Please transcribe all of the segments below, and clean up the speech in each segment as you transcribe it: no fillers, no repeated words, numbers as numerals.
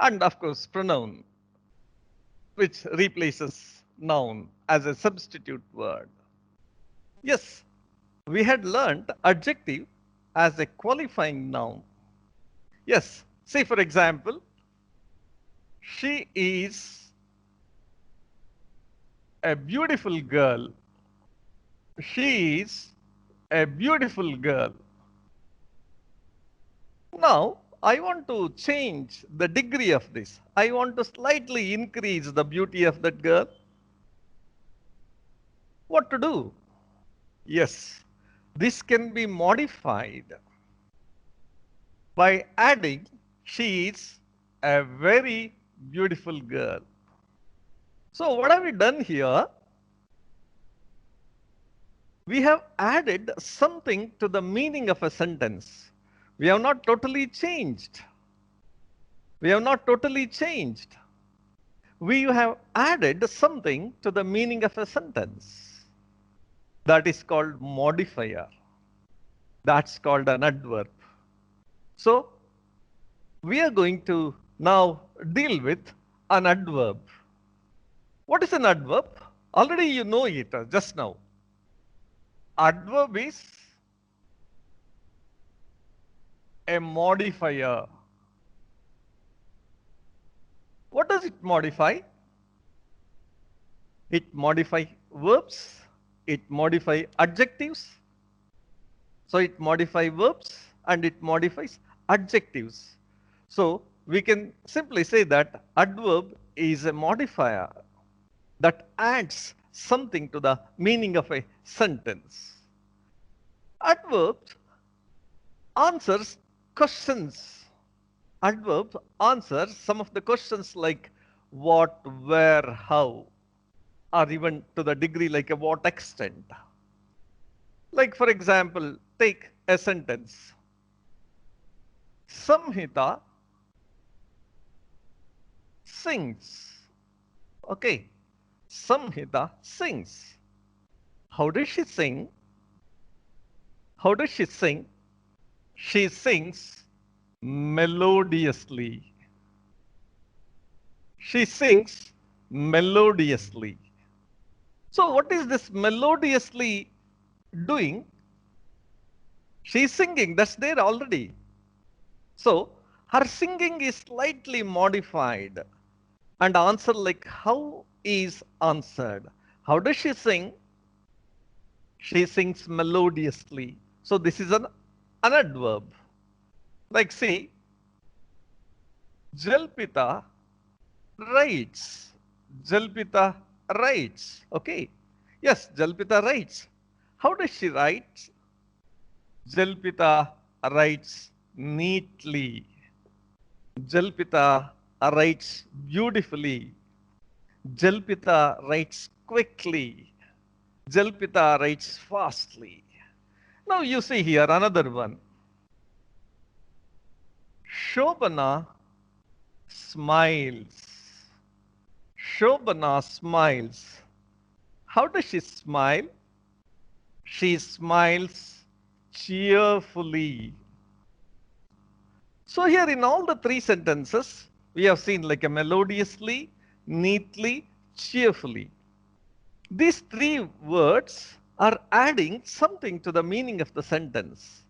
And of course, pronoun, which replaces noun as a substitute word. Yes, we had learnt adjective as a qualifying noun. Yes, say for example, she is a beautiful girl. She is a beautiful girl. Now, I want to change the degree of this. I want to slightly increase the beauty of that girl. What to do? Yes, this can be modified by adding she is a very beautiful girl. So what have we done here? We have added something to the meaning of a sentence. We have not totally changed. We have not totally changed. We have added something to the meaning of a sentence. That is called modifier. That's called an adverb. So we are going to now deal with an adverb. What is an adverb? Already you know it just now. Adverb is a modifier. What does it modify? It modifies verbs. It modifies adjectives. So it modifies verbs and it modifies adjectives. So we can simply say that adverb is a modifier that adds something to the meaning of a sentence. Adverb answers questions. Adverb answers some of the questions like what, where, how, or even to the degree like a what extent. Like for example, take a sentence. Samhita sings. Okay. Samhita sings. How does she sing? How does she sing? She sings melodiously. She sings melodiously. So what is this melodiously doing? She's singing, that's there already. So her singing is slightly modified. And answer like how is answered. How does she sing? She sings melodiously. So this is an adverb. Like see, Jalpita writes. Jalpita writes. Okay. Yes, Jalpita writes. How does she write? Jalpita writes neatly. Jalpita writes beautifully. Jalpita writes quickly. Jalpita writes fastly. Now you see here another one. Shobana smiles. Shobana smiles. How does she smile? She smiles cheerfully. So here in all the three sentences, we have seen like a melodiously, neatly, cheerfully. These three words are adding something to the meaning of the sentence.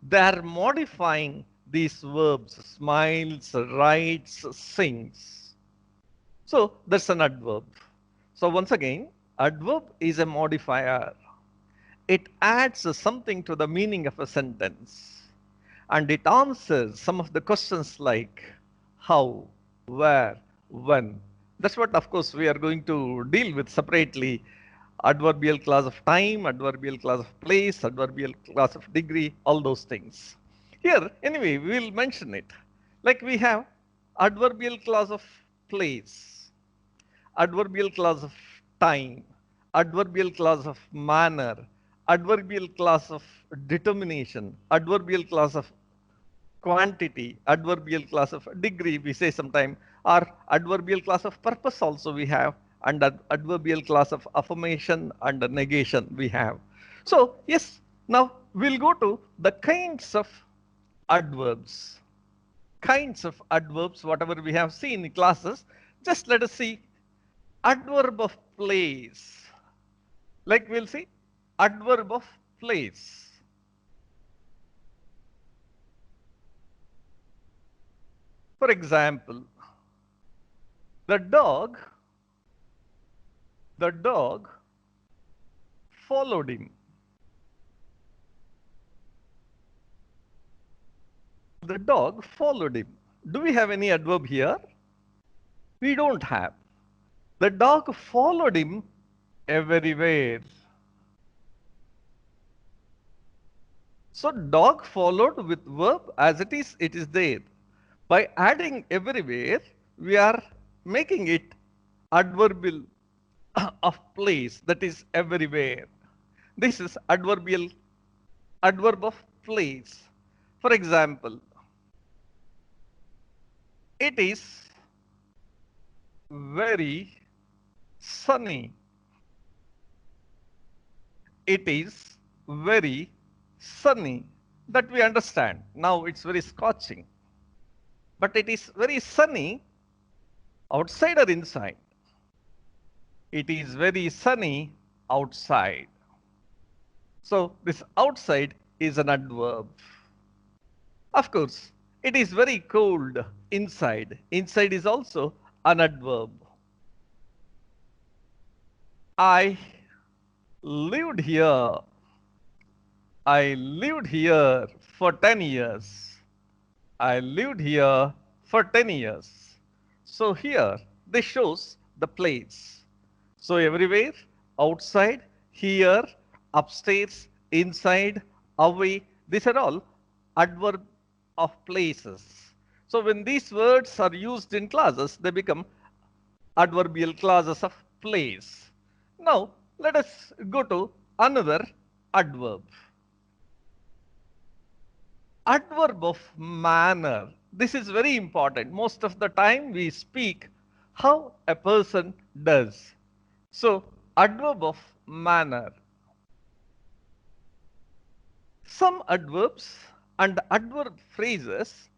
They are modifying these verbs, smiles, writes, sings. So that's an adverb. So once again, adverb is a modifier. It adds something to the meaning of a sentence. And it answers some of the questions like how, where, when. That's what, of course, we are going to deal with separately. Adverbial clause of time, adverbial clause of place, adverbial clause of degree, all those things. Here, anyway, we will mention it. Like we have adverbial clause of place, adverbial clause of time, adverbial clause of manner, adverbial clause of determination, adverbial clause of quantity, adverbial clause of degree, we say sometime, or adverbial clause of purpose also we have, and adverbial clause of affirmation and negation we have. So, yes, now we'll go to the kinds of adverbs. kinds of adverbs, whatever we have seen in classes. Just let us see adverb of place. Like we'll see adverb of place. For example, the dog followed him. The dog followed him. Do we have any adverb here? We don't have. The dog followed him everywhere. So dog followed with verb as it is there. By adding everywhere, we are making it adverbial of place, that is everywhere. This is adverb of place. For example, it is very sunny. It is very sunny. That we understand. Now it's very scorching. But it is very sunny outside or inside? It is very sunny outside. So this outside is an adverb. Of course, it is very cold inside. Inside is also an adverb. I lived here. I lived here for 10 years. I lived here for 10 years. So here, this shows the place. So everywhere, outside, here, upstairs, inside, away, these are all adverb of places. So when these words are used in clauses, they become adverbial clauses of place. Now, let us go to another adverb. Adverb of manner. This is very important. Most of the time we speak how a person does. So, adverb of manner. Some adverbs and adverb phrases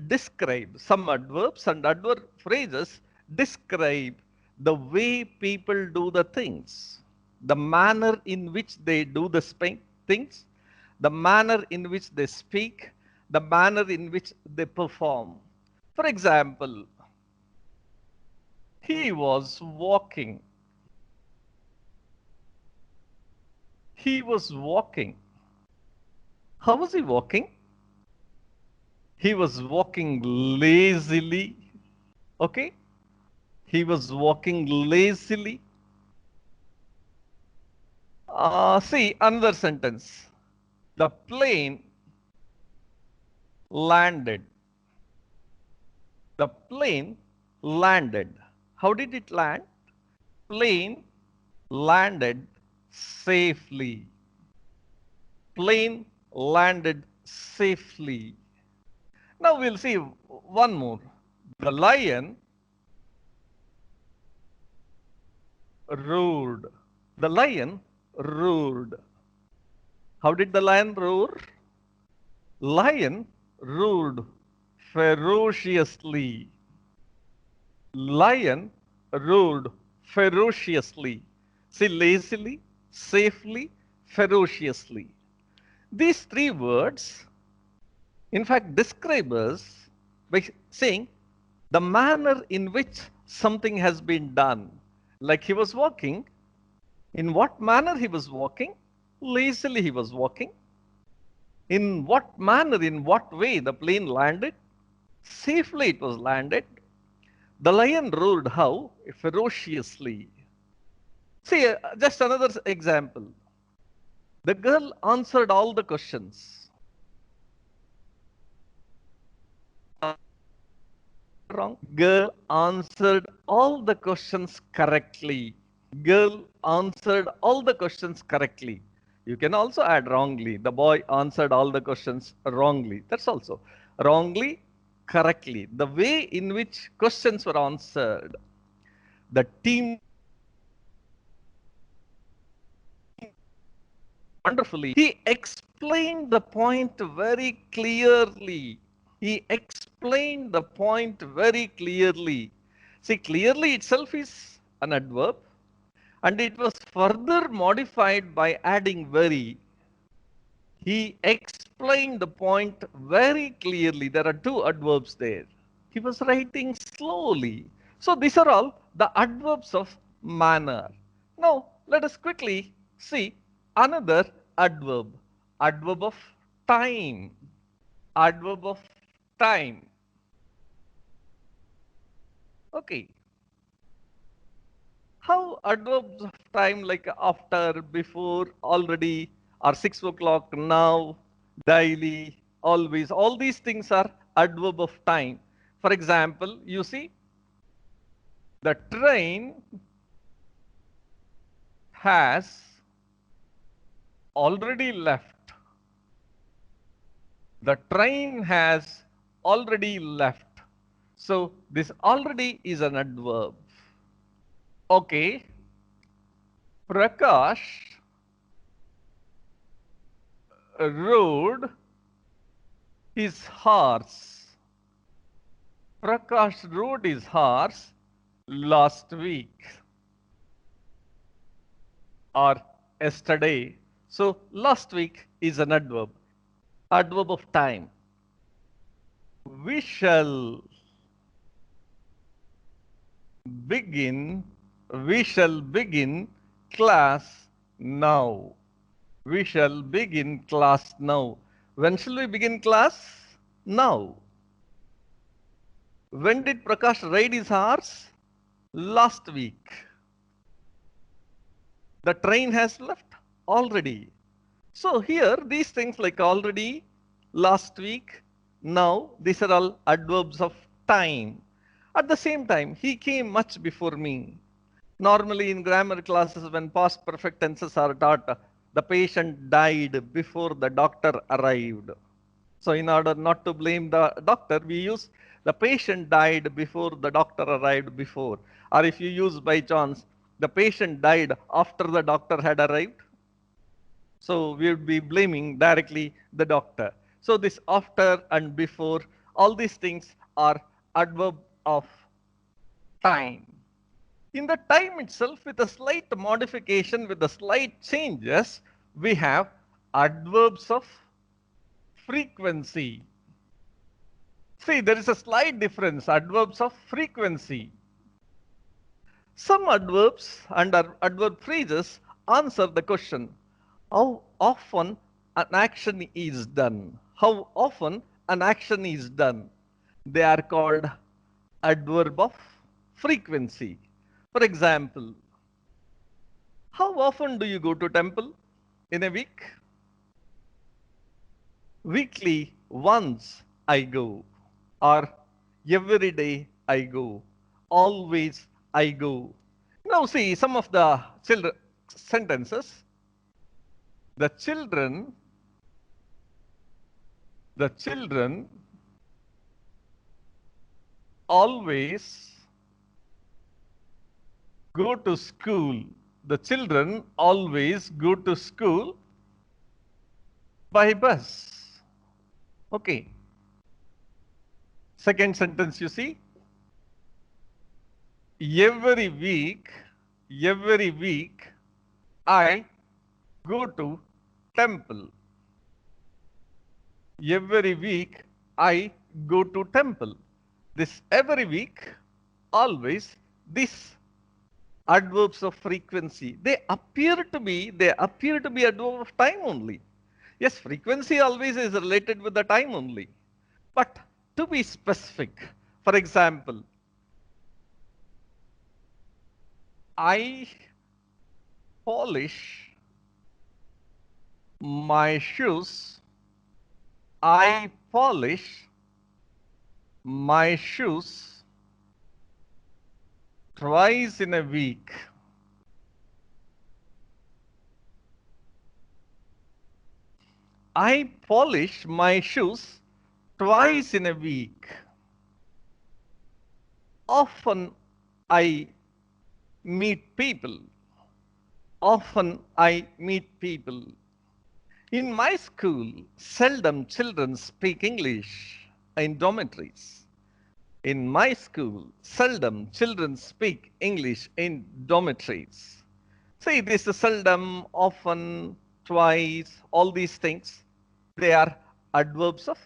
describe, some adverbs and adverb phrases describe the way people do the things, the manner in which they do the things, the manner in which they speak, the manner in which they perform. For example, he was walking. He was walking. How was he walking? He was walking lazily. Okay? He was walking lazily. See another sentence. The plane landed. The plane landed. How did it land? Plane landed safely. Plane landed safely. Now we'll see one more. The lion roared. The lion roared. How did the lion roar? Lion roared ferociously. Lion roared ferociously. See, lazily, safely, ferociously. These three words, in fact, describe us by saying the manner in which something has been done. Like he was walking. In what manner he was walking? Lazily he was walking. In what manner, in what way the plane landed? Safely it was landed. The lion roared how? Ferociously. See, just another example. The girl answered all the questions. Wrong. Girl answered all the questions correctly. Girl answered all the questions correctly. You can also add wrongly. The boy answered all the questions wrongly. That's also wrongly, correctly. The way in which questions were answered. The team wonderfully. He explained the point very clearly. He explained the point very clearly. See, clearly itself is an adverb, and it was further modified by adding very. He explained the point very clearly. There are two adverbs there. He was writing slowly. So these are all the adverbs of manner. Now let us quickly see another adverb. Adverb of time. Adverb of time. Okay. How adverbs of time like after, before, already, or 6 o'clock, now, daily, always, all these things are adverb of time. For example, you see, the train has already left. The train has already left. So this already is an adverb. Okay. Prakash rode his horse. Prakash rode his horse last week or yesterday. So last week is an adverb. Adverb of time. We shall begin, we shall begin class now. We shall begin class now. When shall we begin class? Now. When did Prakash ride his horse? Last week. The train has left already. So here these things like already, last week, now, these are all adverbs of time. At the same time, he came much before me. Normally in grammar classes when past perfect tenses are taught, the patient died before the doctor arrived. So in order not to blame the doctor, we use the patient died before the doctor arrived before. Or if you use by chance, the patient died after the doctor had arrived. So we would be blaming directly the doctor. So this after and before, all these things are adverb of time. In the time itself, with a slight modification, with the slight changes, we have adverbs of frequency. See, there is a slight difference, adverbs of frequency. Some adverbs and adverb phrases answer the question, how often an action is done? How often an action is done? They are called adverb of frequency. For example, how often do you go to temple in a week? Weekly, once I go. Or every day I go. Always I go. Now see some of the children sentences. The children always go to school. The children always go to school by bus. Okay. Second sentence you see. Every week I go to temple. Every week I go to temple. This every week, always, this adverbs of frequency, they appear to be adverb of time only. Yes, frequency always is related with the time only. But to be specific, for example, I polish my shoes. I polish my shoes twice in a week. I polish my shoes twice in a week. Often I meet people. Often I meet people. In my school, seldom children speak English. in dormitories. In my school, seldom children speak English in dormitories. See, this is seldom, often, twice, all these things, they are adverbs of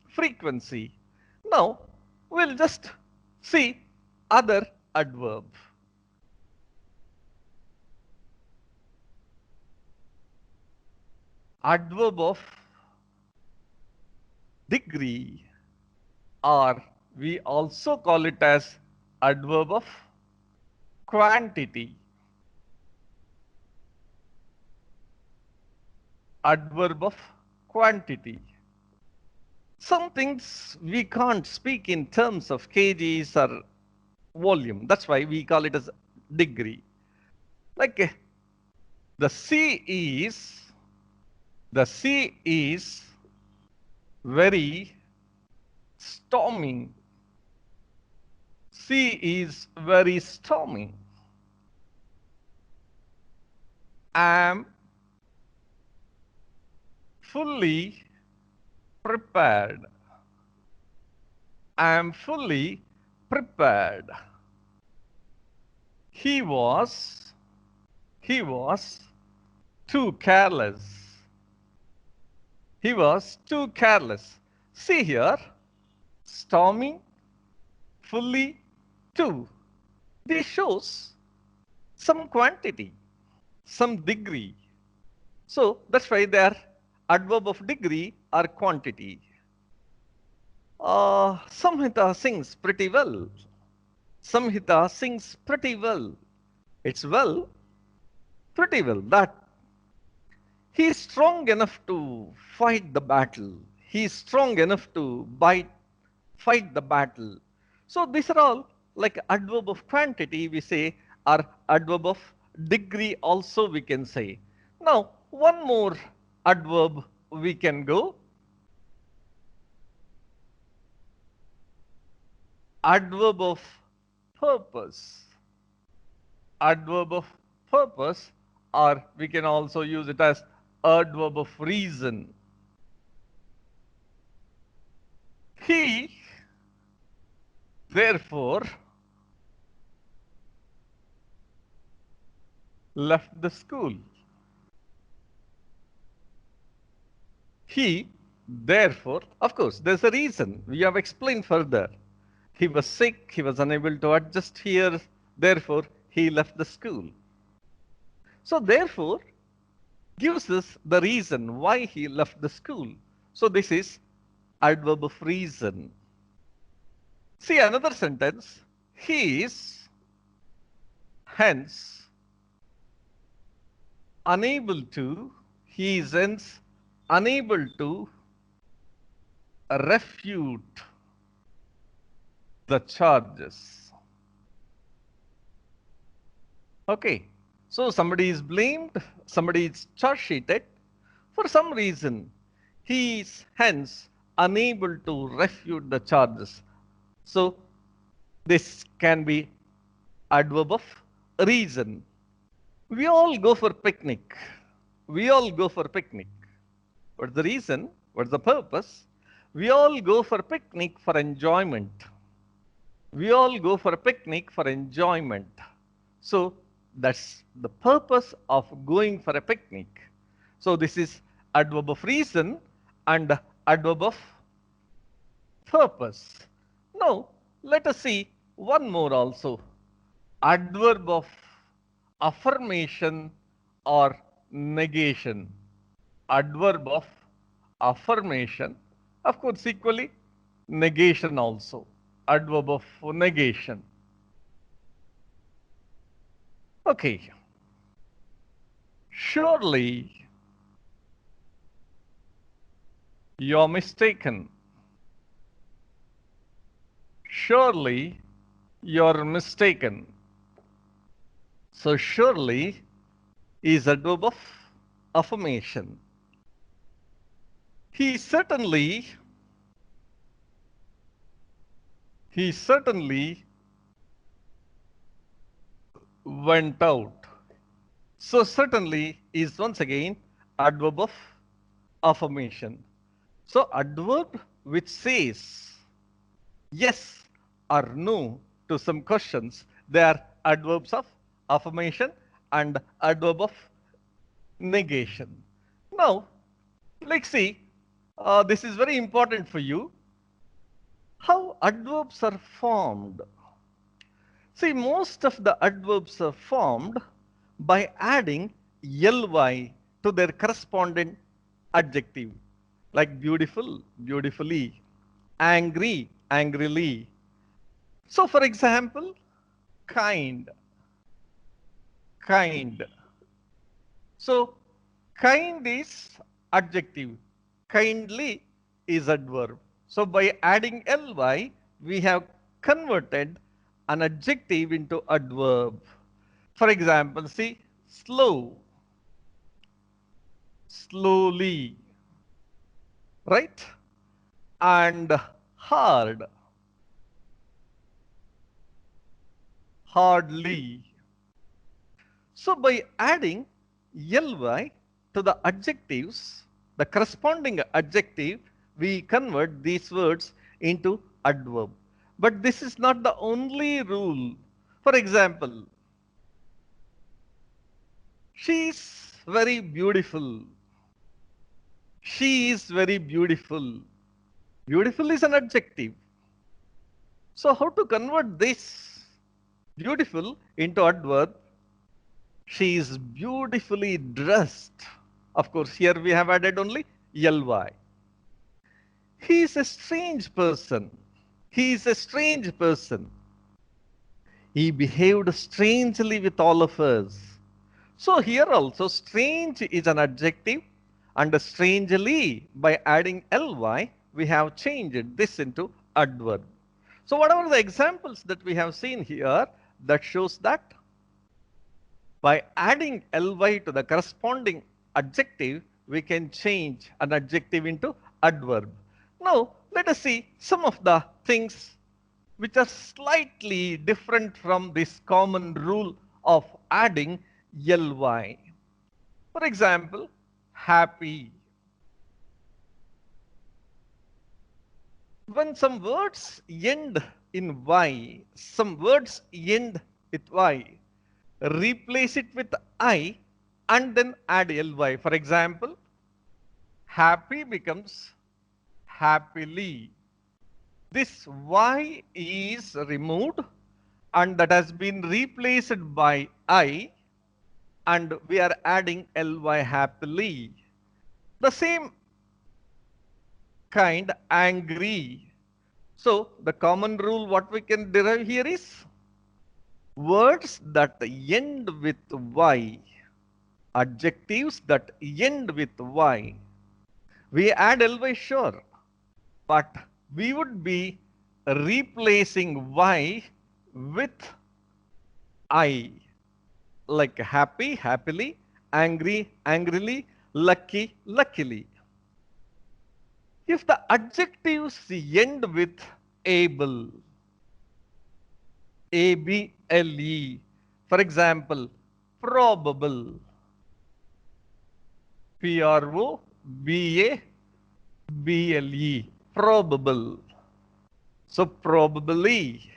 frequency. Now, we'll just see other adverb. Adverb of degree, or we also call it as adverb of quantity. Adverb of quantity. Some things we can't speak in terms of kgs or volume. That's why we call it as degree. Like the sea is very stormy. Sea is very stormy. Am fully prepared. Am fully prepared. He was too careless. He was too careless. See here, stormy, fully, too. This shows some quantity, some degree. So that's why they are adverb of degree or quantity. Samhita sings pretty well. Samhita sings pretty well. It's well, pretty well. That he is strong enough to fight the battle. He is strong enough to fight the battle. So these are all like adverb of quantity we say, or adverb of degree also we can say. Now one more adverb we can go. Adverb of purpose. Adverb of purpose, or we can also use it as adverb of reason. He therefore left the school. He therefore, of course, there's a reason. We have explained further. He was sick, he was unable to adjust here, therefore he left the school. So therefore gives us the reason why he left the school. So this is adverb of reason. See another sentence. He is hence unable to, he is hence unable to refute the charges. Okay, so somebody is blamed, somebody is charge sheeted for some reason. He is hence unable to refute the charges. So this can be adverb of reason. We all go for picnic. We all go for picnic. What's the reason? What's the purpose? We all go for picnic for enjoyment. We all go for a picnic for enjoyment. So that's the purpose of going for a picnic. So this is adverb of reason and adverb of purpose. Now let us see one more also. Adverb of affirmation or negation. Adverb of affirmation, of course equally negation also. Adverb of negation. Okay. Surely you're mistaken. Surely you're mistaken. So surely is adverb of affirmation. He certainly went out. So certainly is once again adverb of affirmation. So adverb which says yes or no to some questions. They are adverbs of affirmation and adverb of negation. Now, let's see. This is very important for you. How adverbs are formed. See, most of the adverbs are formed by adding ly to their corresponding adjective, like beautiful, beautifully, angry, angrily. So, for example, kind, kind. So, kind is adjective, kindly is adverb. So, by adding ly, we have converted an adjective into adverb. For example, see, slow, slowly, right? And hard, hardly. So by adding ly to the adjectives, the corresponding adjective, we convert these words into adverb. But this is not the only rule. For example, she is very beautiful. She is very beautiful. Beautiful is an adjective. So how to convert this beautiful into adverb? She is beautifully dressed. Of course, here we have added only ly. He is a strange person. He is a strange person. He behaved strangely with all of us. So here also strange is an adjective and strangely by adding ly we have changed this into adverb. So whatever the examples that we have seen here that shows that by adding ly to the corresponding adjective, we can change an adjective into adverb. Now, let us see some of the things which are slightly different from this common rule of adding ly. For example, happy. When some words end in y, some words end with y, replace it with I and then add ly. For example, happy becomes happily. This y is removed and that has been replaced by I and we are adding ly happily. The same kind angry. So the common rule what we can derive here is words that end with y, adjectives that end with y. We add ly sure, but we would be replacing y with I, like happy, happily, angry, angrily, lucky, luckily. If the adjectives end with able, able, for example, probable, PROBABLE, probable. So probably,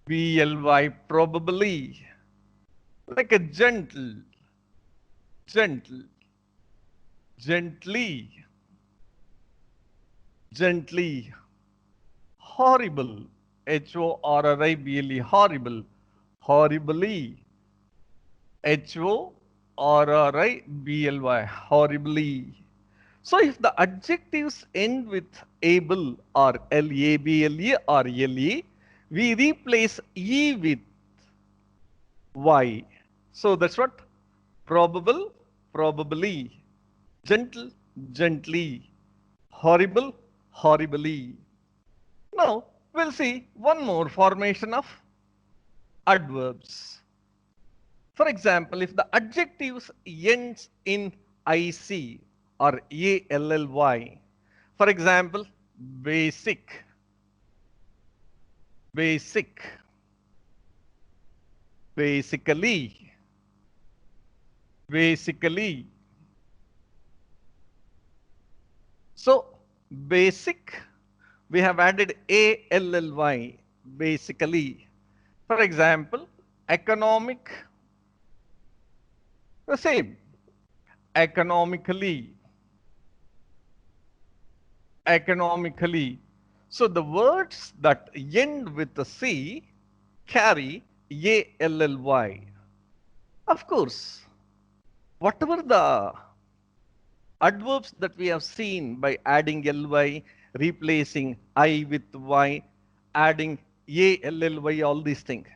PROBABLY, probably. Like a gentle, gentle, gently, gently, horrible, HORRIBLE, horrible, horribly, HORRIBLY, horribly. So if the adjectives end with able or LABLE or LE, we replace E with Y. So that's what probable, probably, gentle, gently, horrible, horribly. Now we'll see one more formation of adverbs. For example, if the adjectives ends in IC or ALLY, for example, basic, basic, basically, basically, So basic, we have added ALLY, basically. For example, economic, the same, economically, economically. So the words that end with the C carry ALLY. Of course, whatever the adverbs that we have seen by adding ly, replacing I with y, adding ALLY, all these things.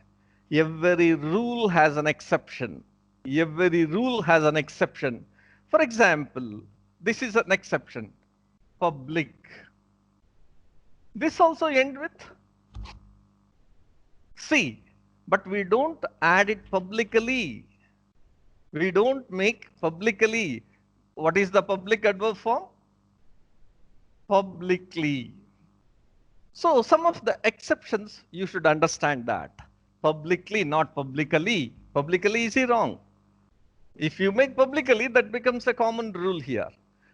Every rule has an exception. Every rule has an exception. For example, this is an exception. Public. This also end with C, but we don't add it publicly. We don't make publicly. What is the public adverb form? Publicly. So some of the exceptions you should understand that. Publicly, not publicly. Publicly is wrong. If you make publicly, that becomes a common rule here.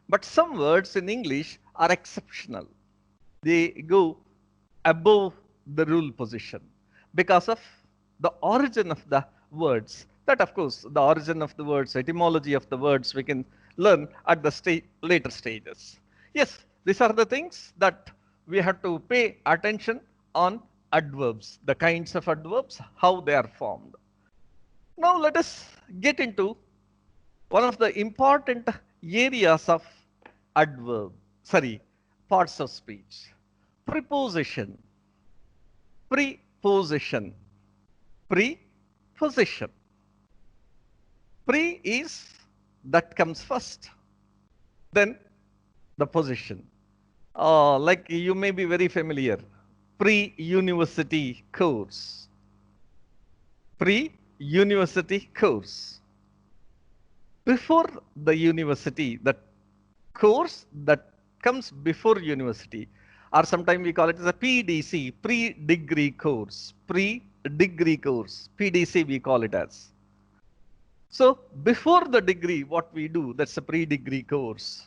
But some words in English are exceptional. They go above the rule position because of the origin of the words. That, of course, the origin of the words, etymology of the words, we can learn at the later stages. Yes, these are the things that we have to pay attention on adverbs, the kinds of adverbs, how they are formed. Now let us get into one of the important areas of parts of speech. Preposition. Preposition. Preposition. Pre is that comes first. Then the position. Like you may be very familiar. Pre-university course. Pre-university course. Before the university, the course that comes before university, or sometimes we call it as a PDC, pre-degree course. Pre-degree course, PDC we call it as. So before the degree, what we do, that's a pre-degree course.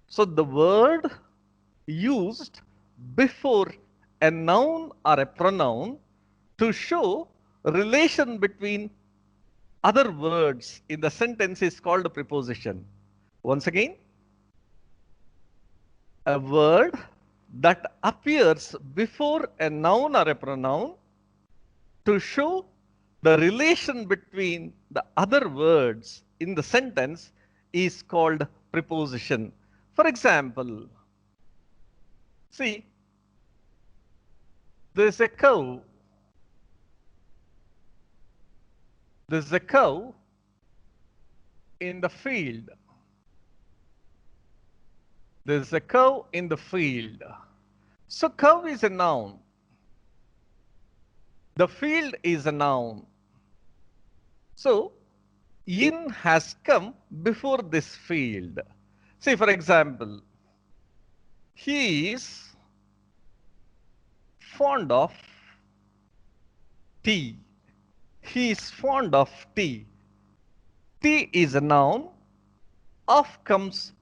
So the word used before a noun or a pronoun to show relation between other words in the sentence is called a preposition. Once again, a word that appears before a noun or a pronoun to show the relation between the other words in the sentence is called preposition. For example, see, there's a cow. There's a cow in the field. There's a cow in the field. So cow is a noun. The field is a noun. So in has come before this field. See, for example, he is fond of tea. He is fond of tea. Tea is a noun. Of comes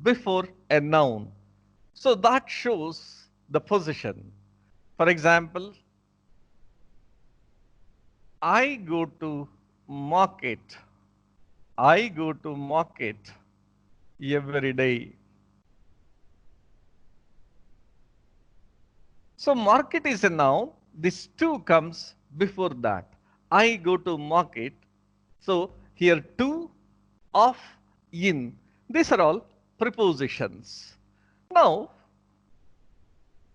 before a noun. So that shows the position. For example, I go to market. I go to market every day. So market is a noun. This to comes before that. I go to market. So here to, of, in. These are all prepositions. Now,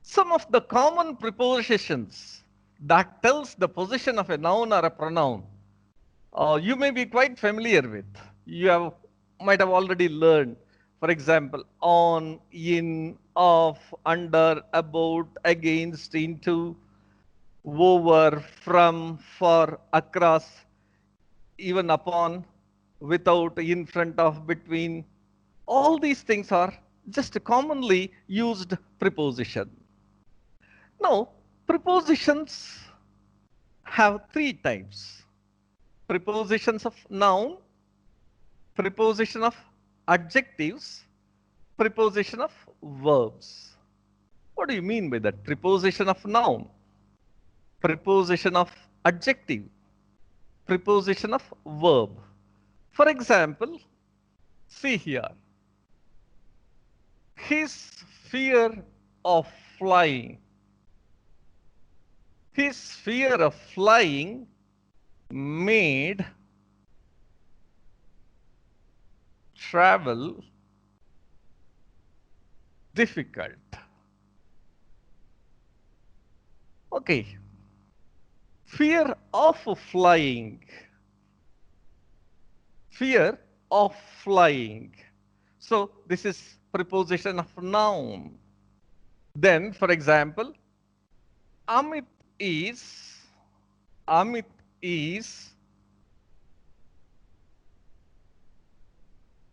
some of the common prepositions that tells the position of a noun or a pronoun, you may be quite familiar with. You might have already learned. For example, on, in, of, under, about, against, into, over, from, for, across, even upon, without, in front of, between. All these things are just a commonly used preposition. Now, prepositions have three types. Prepositions of noun, preposition of adjectives, preposition of verbs. What do you mean by that? Preposition of noun, preposition of adjective, preposition of verb. For example, see here, his fear of flying. His fear of flying made travel difficult. Okay. Fear of flying. Fear of flying. So this is preposition of noun. Then, for example, Amit is Amit is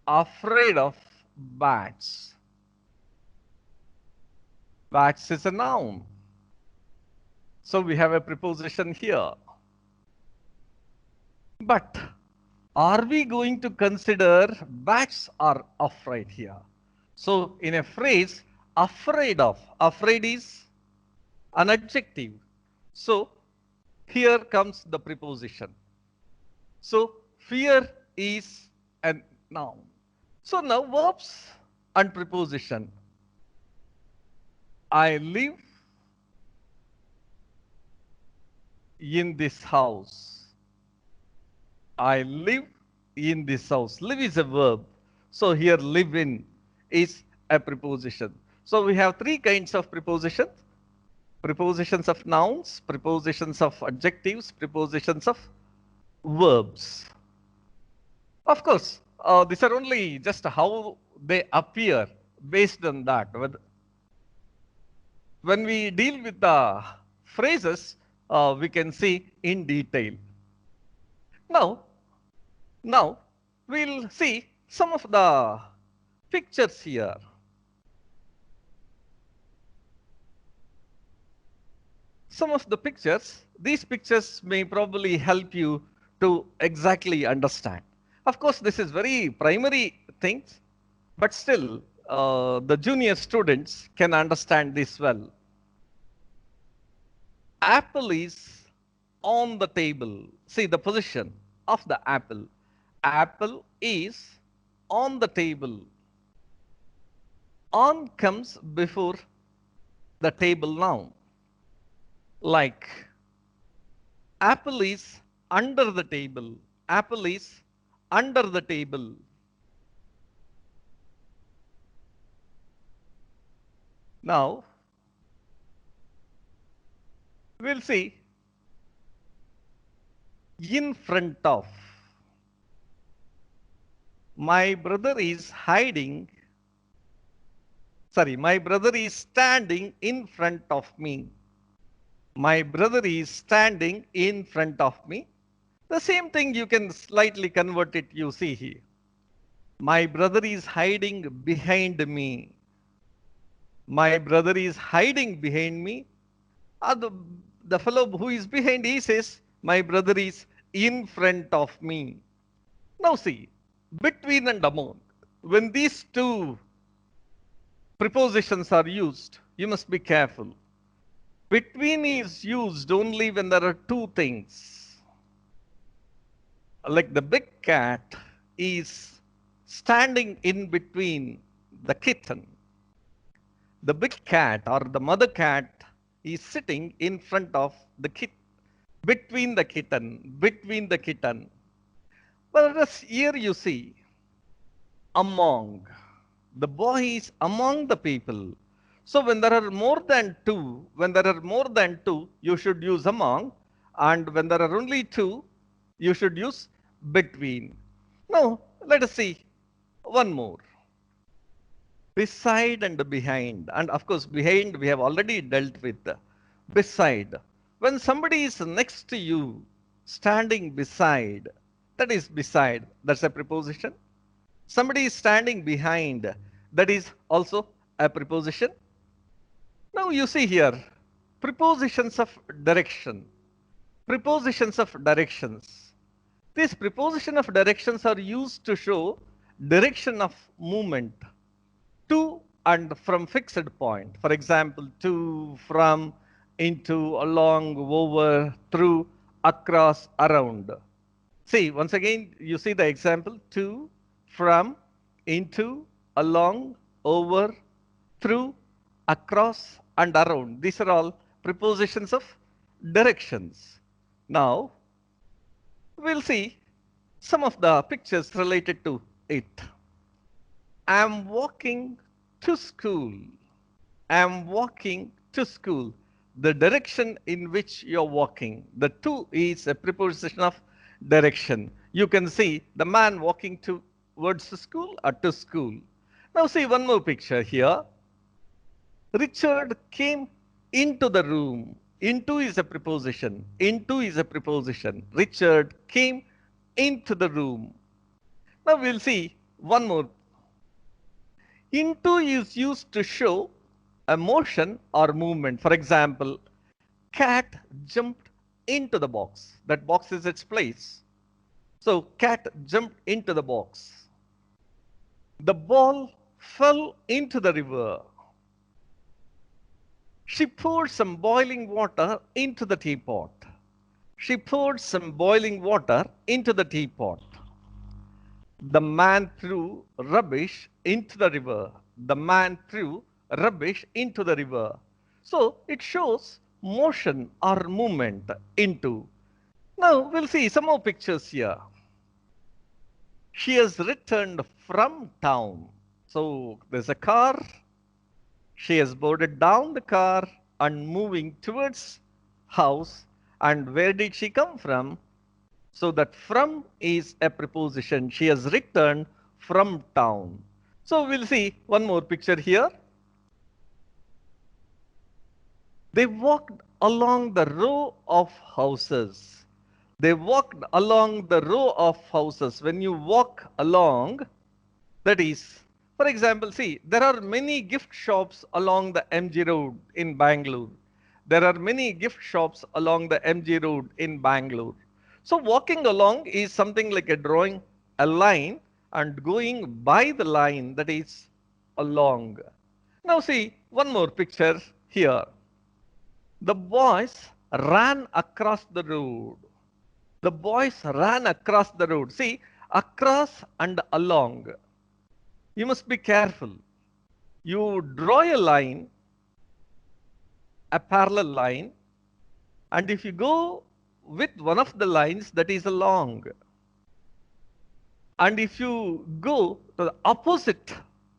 afraid of bats. Bats is a noun. So we have a preposition here. But are we going to consider bats are afraid here? So in a phrase, afraid is an adjective. So here comes the preposition. So fear is a noun. So now verbs and preposition. I live in this house. I live in this house. Live is a verb. So here live in is a preposition. So we have three kinds of prepositions. Prepositions of nouns, prepositions of adjectives, prepositions of verbs. Of course, these are only just how they appear based on that. When we deal with the phrases, we can see in detail. Now we'll see some of the pictures here. Some of the pictures, these pictures may probably help you to exactly understand. Of course, this is very primary things, but still the junior students can understand this well. Apple is on the table. See the position of the apple. Apple is on the table. On comes before the table noun. Like apple is under the table. Apple is under the table. Now we'll see in front of. My brother is hiding. Sorry, my brother is standing in front of me. My brother is standing in front of me. The same thing you can slightly convert it, you see here. My brother is hiding behind me. My brother is hiding behind me. The fellow who is behind, he says, my brother is in front of me. Now see, between and among, when these two prepositions are used, you must be careful. Between is used only when there are two things. Like the big cat is standing in between the kitten. The big cat or the mother cat is sitting in front of the kitten, between the kitten. Whereas here you see, among. The boy is among the people. So when there are more than two, you should use among. And when there are only two, you should use between. Now, let us see one more. Beside and behind. And of course, behind we have already dealt with. Beside. When somebody is next to you, standing beside, that is beside, that's a preposition. Somebody is standing behind, that is also a preposition. Now you see here, prepositions of direction. Prepositions of directions. These preposition of directions are used to show direction of movement. to and from fixed point. For example, to, from, into, along, over, through, across, around. See, once again, you see the example: to, from, into, along, over, through, across, and around. These are all prepositions of directions. Now, we'll see some of the pictures related to it. I'm walking to school. I'm walking to school. The direction in which you're walking. The to is a preposition of direction. You can see the man walking towards the school or to school. Now see one more picture here. Richard came into the room. Into is a preposition. Into is a preposition. Richard came into the room. Now we'll see one more. Into is used to show a motion or movement. For example, cat jumped into the box. That box is its place. So cat jumped into the box. The ball fell into the river. She poured some boiling water into the teapot. She poured some boiling water into the teapot. The man threw rubbish into the river. The man threw rubbish into the river. So it shows motion or movement into. Now we'll see some more pictures here. She has returned from town. So there's a car. She has boarded down the car and moving towards house. And where did she come from? So that from is a preposition. She has returned from town. So we'll see one more picture here. They walked along the row of houses. They walked along the row of houses. When you walk along, that is, for example, see, there are many gift shops along the MG Road in Bangalore. There are many gift shops along the MG Road in Bangalore. So walking along is something like a drawing a line and going by the line, that is along. Now see one more picture here. The boys ran across the road. The boys ran across the road. See, across and along. You must be careful. You draw a line, a parallel line, and if you go with one of the lines, that is along. And if you go to the opposite,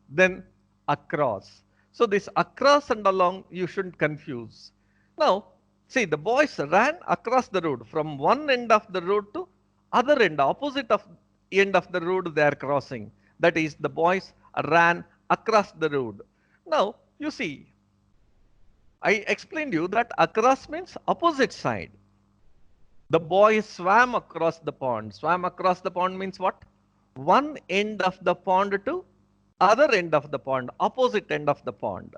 then across. So this across and along, you shouldn't confuse. Now, see, the boys ran across the road from one end of the road to other end, opposite of end of the road they are crossing. That is, the boys ran across the road. Now, you see, I explained you that across means opposite side. The boys swam across the pond. Swam across the pond means what? One end of the pond to other end of the pond, opposite end of the pond.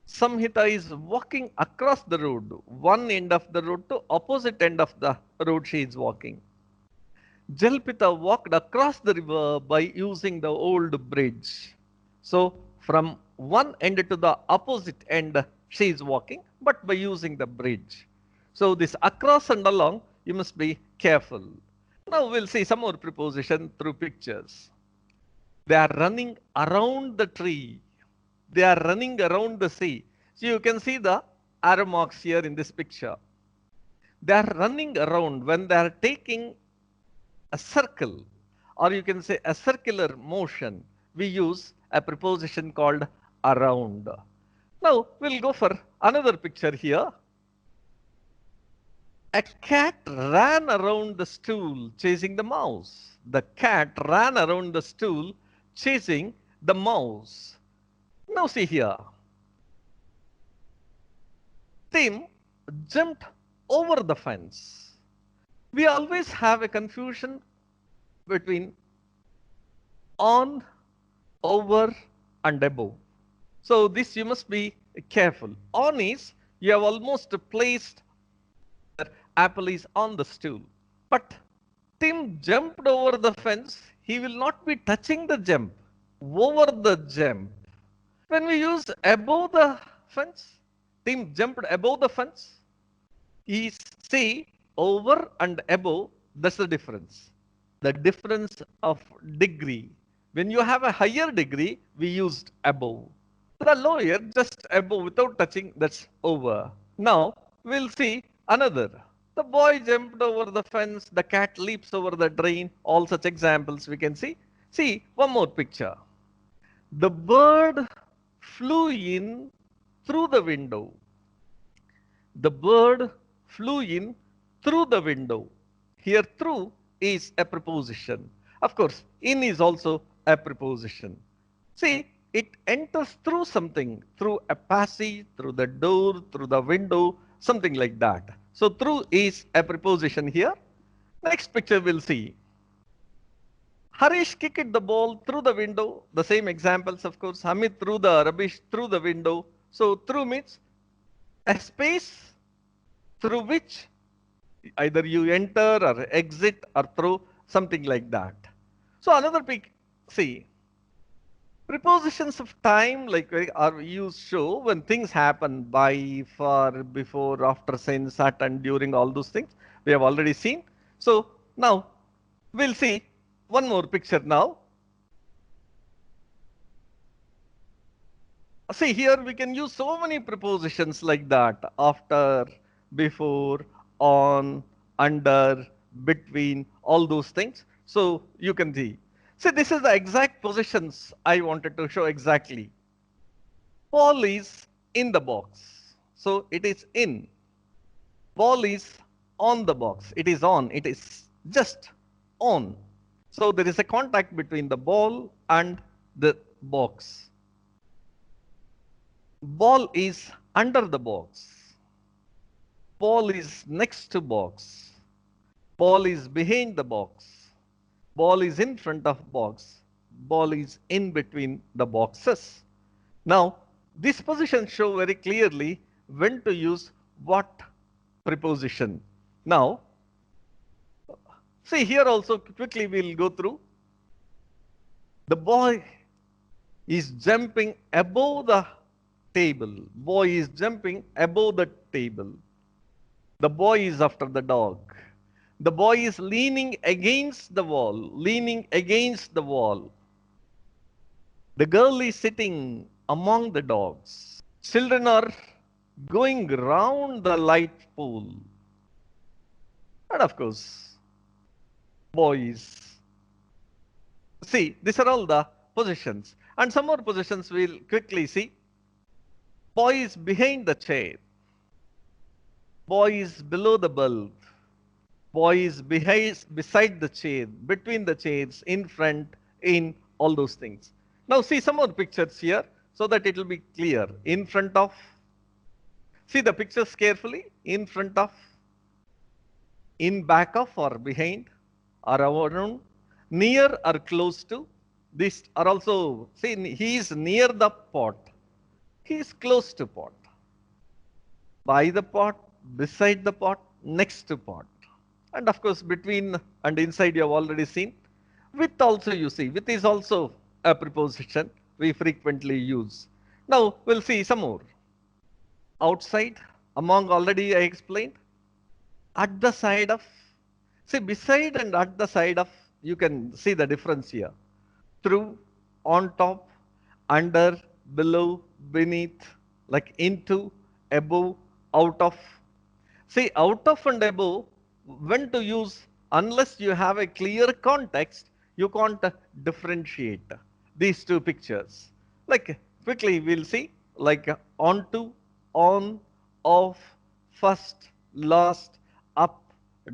Samhita is walking across the road, one end of the road to opposite end of the road she is walking. Jalpita walked across the river by using the old bridge. So from one end to the opposite end she is walking, but by using the bridge. So this across and along, you must be careful. Now we'll see some more preposition through pictures. They are running around the tree. They are running around the sea. So you can see the arrow marks here in this picture. They are running around when they are taking a circle, or you can say a circular motion. We use a preposition called around. Now we'll go for another picture here. A cat ran around the stool chasing the mouse. The cat ran around the stool chasing the mouse. Now see here. Tim jumped over the fence. We always have a confusion between on, over, and above. So this you must be careful. On is you have almost placed the apple is on the stool. But Tim jumped over the fence. He will not be touching the jump. over the jump. When we use above the fence, Tim jumped above the fence. Is see over and above, that's the difference. The difference of degree. When you have a higher degree, we used above. The lower, just above without touching, that's over. Now we'll see another. The boy jumped over the fence, the cat leaps over the drain, all such examples we can see. See, one more picture. The bird flew in through the window. The bird flew in through the window. Here, through is a preposition. Of course, in is also a preposition. See, it enters through something, through a passage, through the door, through the window, something like that. So, through is a preposition here. Next picture we'll see. Harish kicked the ball through the window. The same examples, of course. Hamid threw the rubbish through the window. So, through means a space through which either you enter or exit or through, something like that. So another big, see, prepositions of time like are used show when things happen by, for, before, after, since, at, and during, all those things we have already seen. So now we'll see one more picture now. See, here we can use so many prepositions like that: after, before, on, under, between, all those things. So you can see. See, this is the exact positions I wanted to show exactly. Ball is in the box. So it is in. Ball is on the box. It is on. It is just on. So there is a contact between the ball and the box. Ball is under the box. Ball is next to box. Ball is behind the box. Ball is in front of box. Ball is in between the boxes. Now, these positions show very clearly when to use what preposition. Now, see here also quickly we'll go through. The boy is jumping above the table. Boy is jumping above the table. The boy is after the dog. The boy is leaning against the wall. Leaning against the wall. The girl is sitting among the dogs. Children are going round the light pool. And of course, boys. See, these are all the positions. And some more positions we'll quickly see. Boy is behind the chair. Boy is below the bulb. Boy is beside the chair, between the chairs, in front, in, all those things. Now see some more pictures here so that it will be clear. In front of, see the pictures carefully. In front of, in back of or behind or around, near or close to. These are also, see he is near the pot. He is close to pot. By the pot, beside the pot, next to pot. And of course, between and inside you have already seen. With also you see, with is also a preposition we frequently use. Now we'll see some more. Outside, among already I explained. At the side of, see beside and at the side of, you can see the difference here. Through, on top, under, below, beneath, like into, above, out of. See, out of and above, when to use, unless you have a clear context, you can't differentiate these two pictures. Like quickly we'll see, like onto, on, off, first, last, up,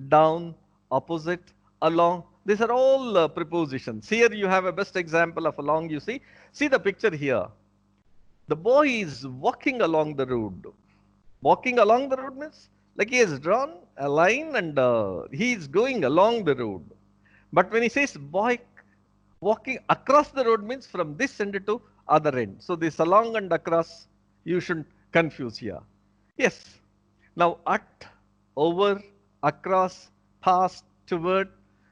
down, opposite, along. These are all prepositions. Here you have a best example of along, you see. See the picture here. The boy is walking along the road. Walking along the road means like he has drawn a line and he is going along the road. But when he says boy walking across the road means from this end to other end. So this along and across, you shouldn't confuse here. Yes. Now at, over, across, past, toward,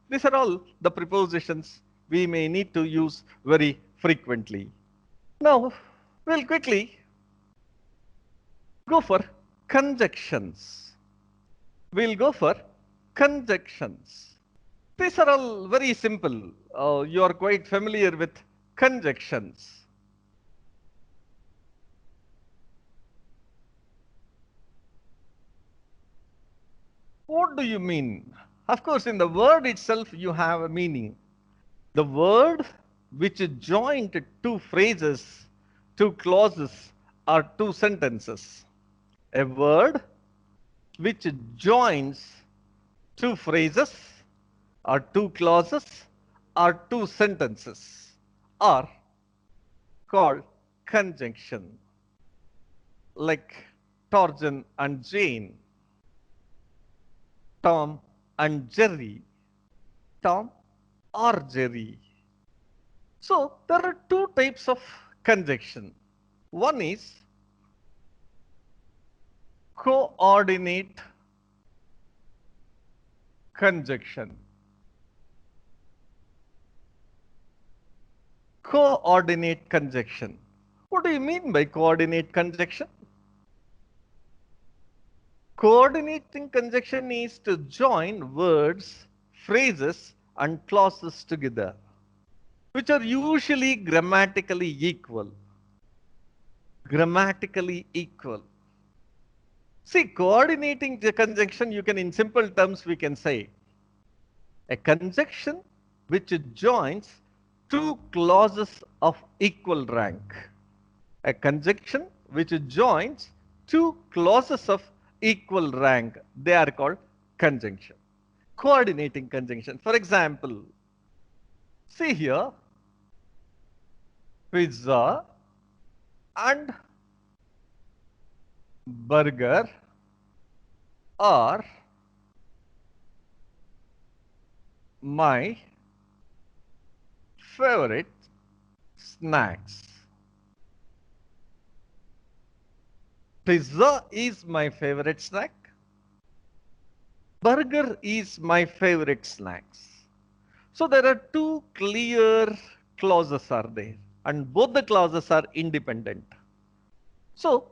these are all the prepositions we may need to use very frequently. Now, we'll quickly go for conjunctions. We'll go for conjunctions. These are all very simple. You are quite familiar with conjunctions. What do you mean? Of course, in the word itself, you have a meaning. The word which joined two phrases, two clauses, or two sentences. A word which joins two phrases, or two clauses, or two sentences are called conjunction. Like Tarzan and Jane, Tom and Jerry, Tom or Jerry. So there are two types of conjunction. One is coordinate conjunction. Coordinate conjunction. What do you mean by coordinate conjunction? Coordinating conjunction is to join words, phrases, and clauses together, which are usually grammatically equal. Grammatically equal. See, coordinating the conjunction, you can, in simple terms, we can say a conjunction which joins two clauses of equal rank. A conjunction which joins two clauses of equal rank. They are called conjunction. Coordinating conjunction. For example, see here, pizza and burger are my favorite snacks. Pizza is my favorite snack. Burger is my favorite snacks. So there are two clear clauses are there, and both the clauses are independent. So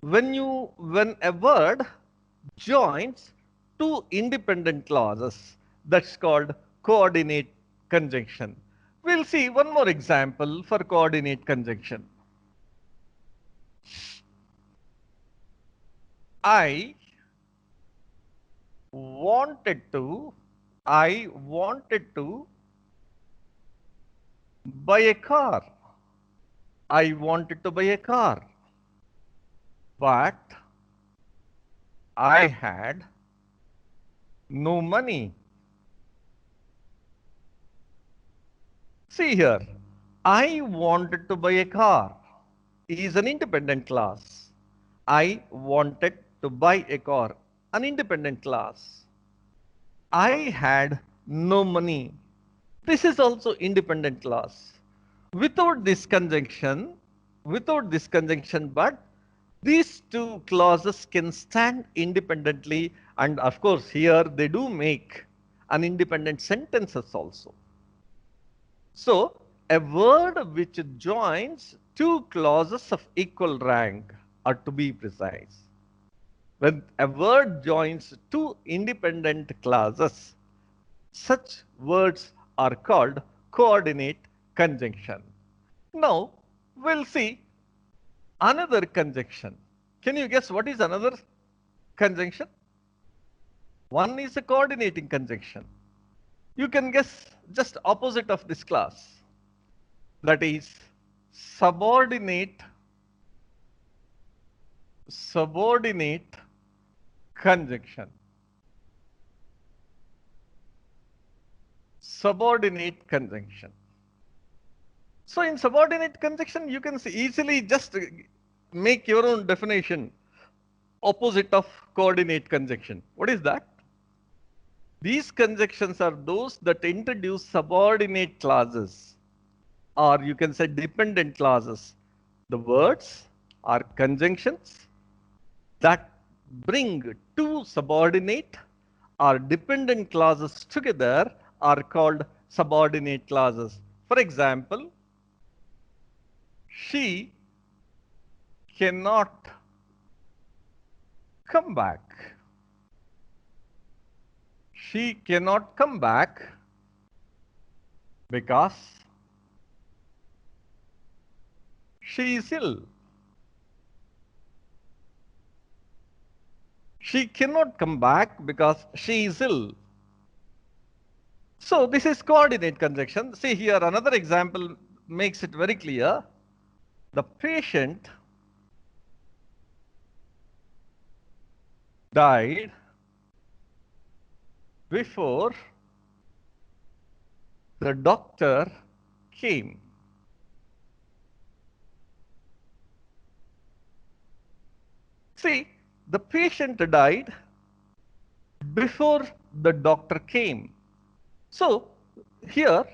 when a word joins two independent clauses, that's called coordinate conjunction. We'll see one more example for coordinate conjunction. I wanted to buy a car. I wanted to buy a car, but I had no money. See here, I wanted to buy a car is an independent clause. I wanted to buy a car, an independent clause. I had no money. This is also independent clause. Without this conjunction, but these two clauses can stand independently, and of course here they do make an independent sentences also. So a word which joins two clauses of equal rank, or to be precise, when a word joins two independent clauses, such words are called coordinate conjunction. Now we'll see another conjunction. Can you guess what is another conjunction? One is a coordinating conjunction. You can guess just opposite of this class. That is subordinate conjunction. Subordinate conjunction. So in subordinate conjunction, you can easily just make your own definition opposite of coordinate conjunction. What is that? These conjunctions are those that introduce subordinate clauses, or you can say dependent clauses. The words are conjunctions that bring two subordinate or dependent clauses together are called subordinate clauses. For example, she cannot come back. She cannot come back because she is ill. She cannot come back because she is ill. So this is coordinate conjunction. See here, another example makes it very clear. The patient died before the doctor came. See, the patient died before the doctor came. So here,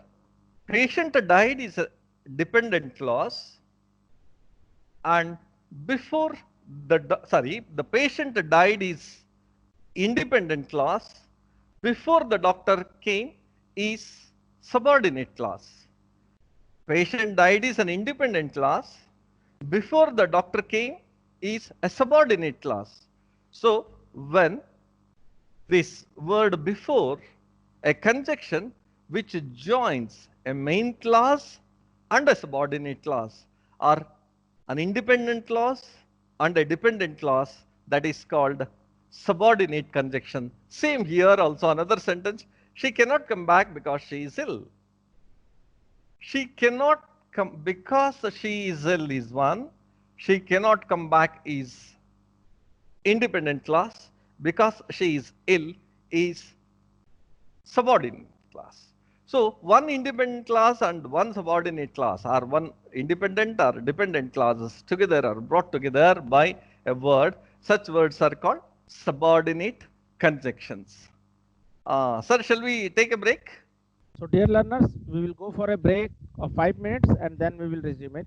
patient died is a dependent clause, and before the patient died is independent clause, before the doctor came is subordinate clause. Patient died is an independent clause, before the doctor came is a subordinate clause. So when this word before, a conjunction which joins a main clause and a subordinate clause, or an independent clause and a dependent clause, that is called subordinate conjunction. Same here also, another sentence, she cannot come back because she is ill. She cannot come because she is ill is one, she cannot come back is independent clause, because she is ill is subordinate clause. So one independent clause and one subordinate clause, or one independent or dependent clauses together are brought together by a word. Such words are called subordinate conjunctions. Sir, shall we take a break? So dear learners, we will go for a break of 5 minutes and then we will resume it.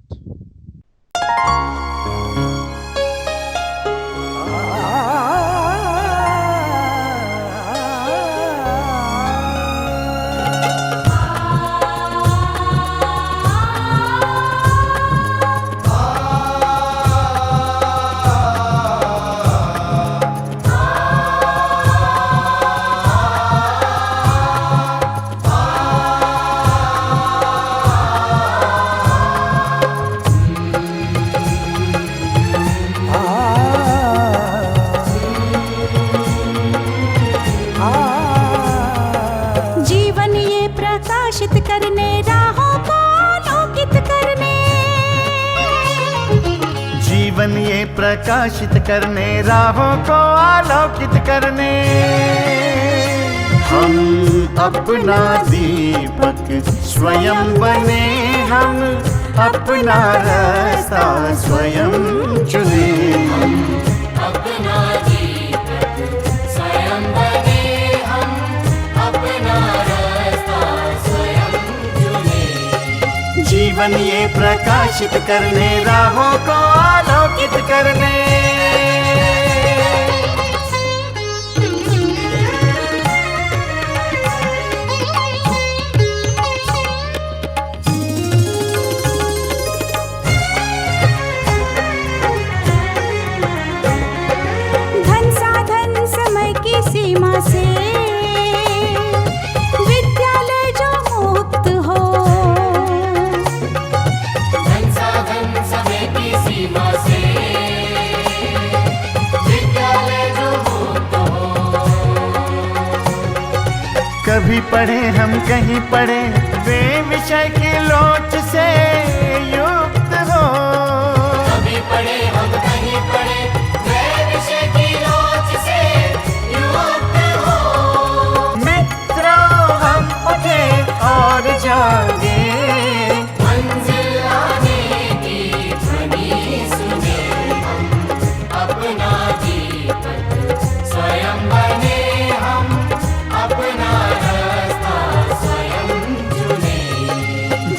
प्रकाशित करने राहों को आलोकित करने, हम अपना दीपक स्वयं बने, हम अपना रास्ता स्वयं चुने। हम अपना दीपक स्वयं बने, हम अपना रास्ता स्वयं चुने। जीवन ये प्रकाशित करने राहों को आलोकित करने। धन साधन समय की सीमा से विद्यालय जो मुक्त हो, धन साधन समय की सीमा से कभी पढ़े हम कहीं पढ़े वे विषय की लोच से युक्त हो। कभी पढ़े हम कहीं पढ़े वे विषय की लोच से युक्त हो। मित्रों हम उठे और जागे, मंजिल आने की ध्वनि सुने, हम अपना दीपक स्वयं बने, हम अपना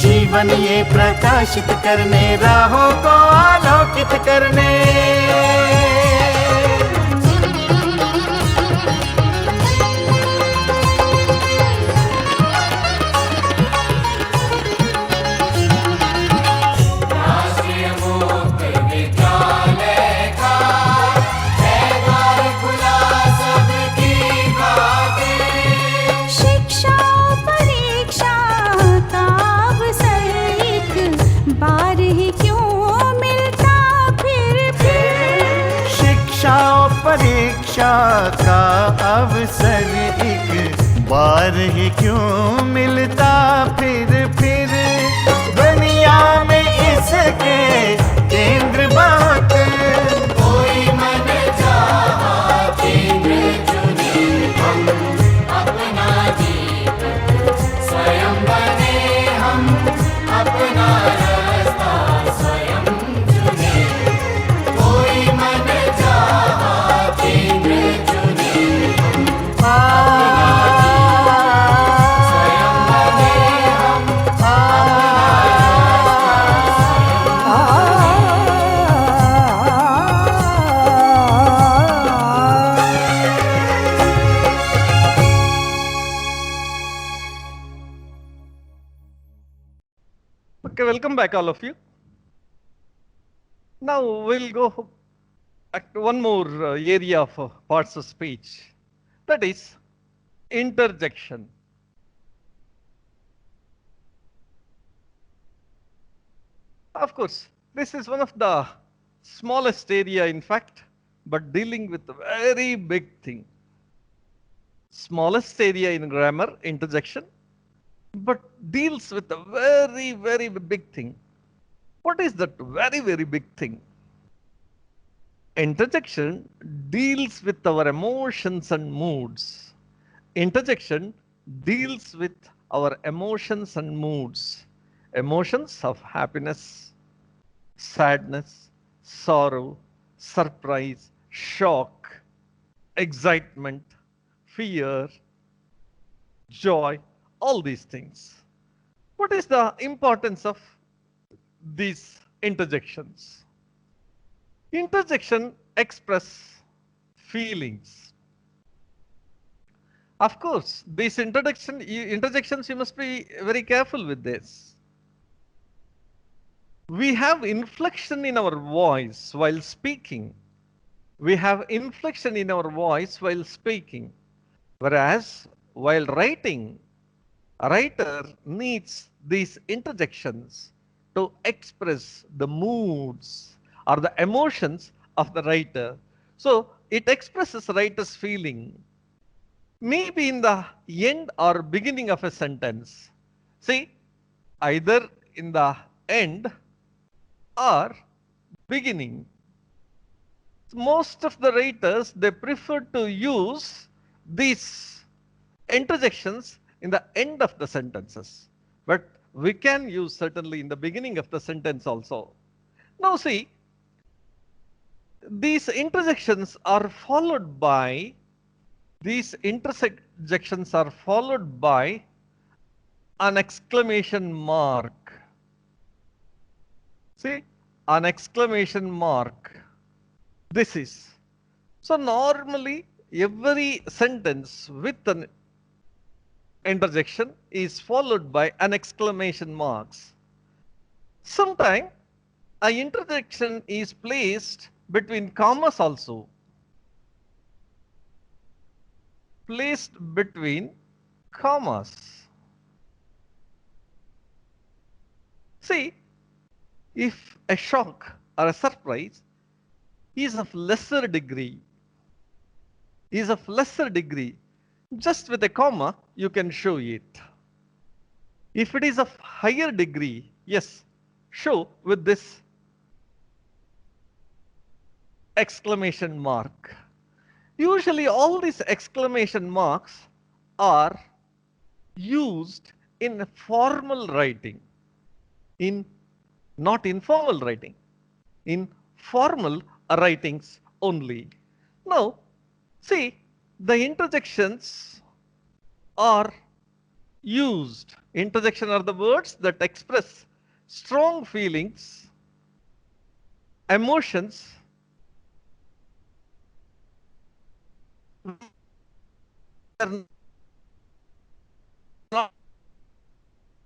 जीवन ये प्रकाशित करने राहों को आलोकित करने। राष्ट्र शिक्षा परीक्षा का अवसर एक बार ही क्यों मिलता फिर शिक्षा और परीक्षा का अवसर एक बार ही क्यों मिलता फिर दुनिया में इसके केंद्र बहुत कोई मन चाहा केंद्र चुने हम अपना जीवन स्वयं बने हम अपना रास्ता स्वयं चुने कोई मन चाहा केंद्र चुने स्वयं बने हम Okay, welcome back, all of you. Now we'll go back to one more area of parts of speech, that is interjection. Of course, this is one of the smallest area, in fact, but dealing with a very big thing. Smallest area in grammar, interjection, but deals with a very, very big thing. What is that very, very big thing? Interjection deals with our emotions and moods. Interjection deals with our emotions and moods. Emotions of happiness, sadness, sorrow, surprise, shock, excitement, fear, joy, all these things. What is the importance of these interjections? Interjection express feelings. Of course, these interjections, you must be very careful with this. We have inflection in our voice while speaking. We have inflection in our voice while speaking. Whereas while writing, a writer needs these interjections to express the moods or the emotions of the writer. So it expresses writer's feeling. Maybe in the end or beginning of a sentence. See, either in the end or beginning. Most of the writers, they prefer to use these interjections in the end of the sentences, but we can use certainly in the beginning of the sentence also. Now see, these interjections are followed by an exclamation mark. See, an exclamation mark. This is. So normally every sentence with an interjection is followed by an exclamation marks. Sometimes an interjection is placed between commas also. Placed between commas. See, if a shock or a surprise is of lesser degree, just with a comma, you can show it. If it is of higher degree, yes, show with this exclamation mark. Usually all these exclamation marks are used in formal writing, not informal writing, in formal writings only. Now, see, the interjections are used. Interjection are the words that express strong feelings, emotions,